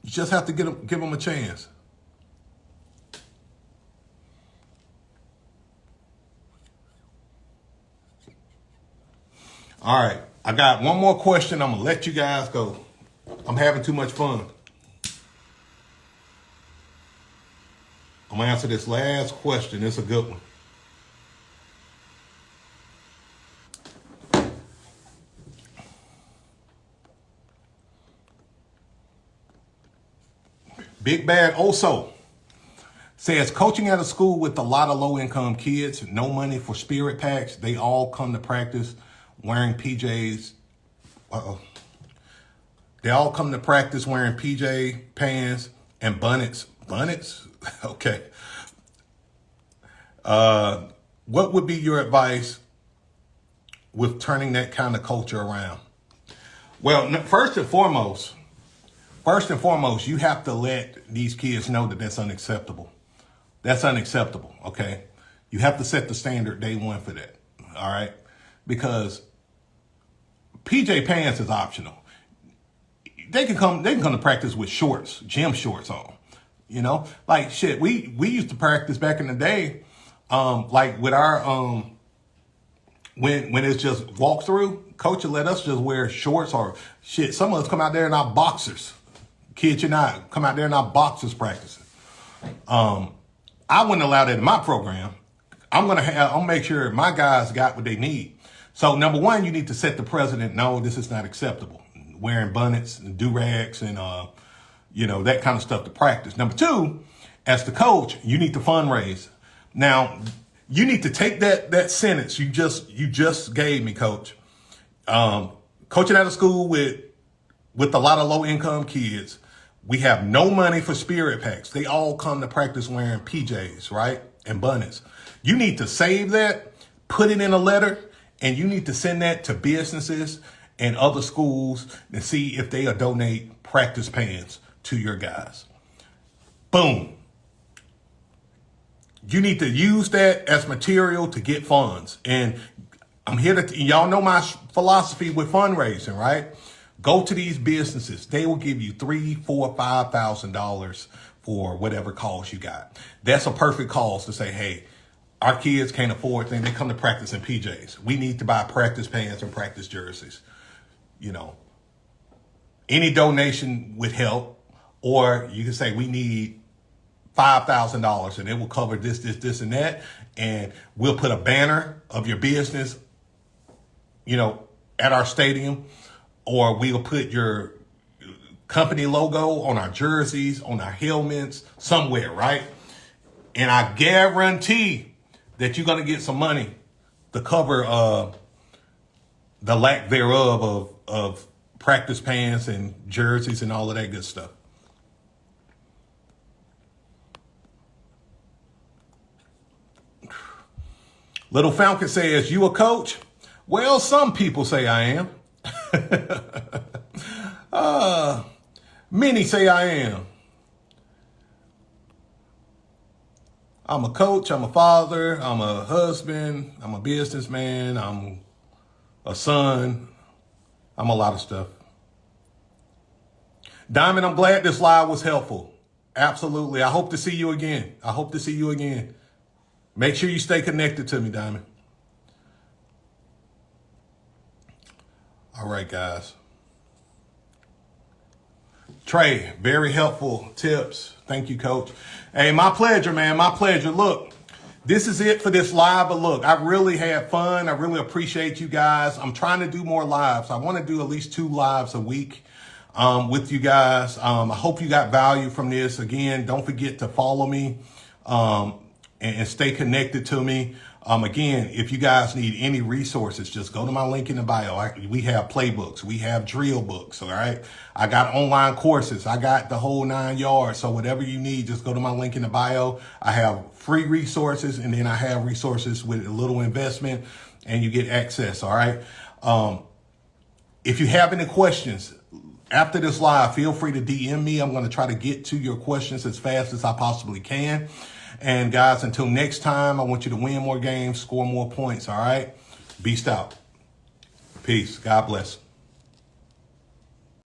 You just have to give them a chance. All right, I got one more question. I'm going to let you guys go. I'm having too much fun. I'm going to answer this last question. It's a good one. Big Bad Oso says, coaching at a school with a lot of low-income kids, no money for spirit packs. They all come to practice wearing PJs. They all come to practice wearing PJ pants and bonnets. Bonnets? Okay. What would be your advice with turning that kind of culture around? Well, first and foremost, you have to let these kids know that that's unacceptable. That's unacceptable, okay? You have to set the standard day one for that, all right? Because PJ pants is optional. They can come to practice with shorts, gym shorts on. You know, like shit, we used to practice back in the day, like with our when it's just walkthrough, coach would let us just wear shorts or shit. Some of us come out there in our boxers. Kid you not, come out there in our boxers practicing. I wouldn't allow that in my program. I'll make sure my guys got what they need. So number one, you need to set the precedent. No, this is not acceptable. Wearing bonnets and do-rags and, that kind of stuff to practice. Number two, as the coach, you need to fundraise. Now, you need to take that sentence you just gave me, coach. Coaching at a school with a lot of low-income kids, we have no money for spirit packs. They all come to practice wearing PJs, right? And bonnets. You need to save that, put it in a letter, and you need to send that to businesses and other schools and see if they'll donate practice pants to your guys. Boom. You need to use that as material to get funds. And I'm here to, y'all know my philosophy with fundraising, right? Go to these businesses. They will give you $3,000, $4,000, $5,000 for whatever cause you got. That's a perfect cause to say, hey, our kids can't afford things. They come to practice in PJs. We need to buy practice pants and practice jerseys. Any donation would help. Or you can say we need $5,000 and it will cover this, and that. And we'll put a banner of your business, at our stadium. Or we'll put your company logo on our jerseys, on our helmets, somewhere, right? And I guarantee that you're going to get some money to cover the lack thereof of practice pants and jerseys and all of that good stuff. Little Falcon says, you a coach? Well, some people say I am. Many say I am. I'm a coach, I'm a father, I'm a husband, I'm a businessman, I'm a son, I'm a lot of stuff. Diamond, I'm glad this live was helpful. Absolutely. I hope to see you again. Make sure you stay connected to me, Diamond. All right, guys. Trey, very helpful tips. Thank you, Coach. Hey, my pleasure, man. My pleasure. Look, this is it for this live. But look, I really had fun. I really appreciate you guys. I'm trying to do more lives. I want to do at least 2 lives a week with you guys. I hope you got value from this. Again, don't forget to follow me and stay connected to me. Again, if you guys need any resources, just go to my link in the bio. We have playbooks. We have drill books. All right. I got online courses. I got the whole 9 yards. So whatever you need, just go to my link in the bio. I have free resources, and then I have resources with a little investment. and you get access. All right. If you have any questions after this live, feel free to DM me. I'm going to try to get to your questions as fast as I possibly can. And guys, until next time, I want you to win more games, score more points. All right. Beast out. Peace. God bless.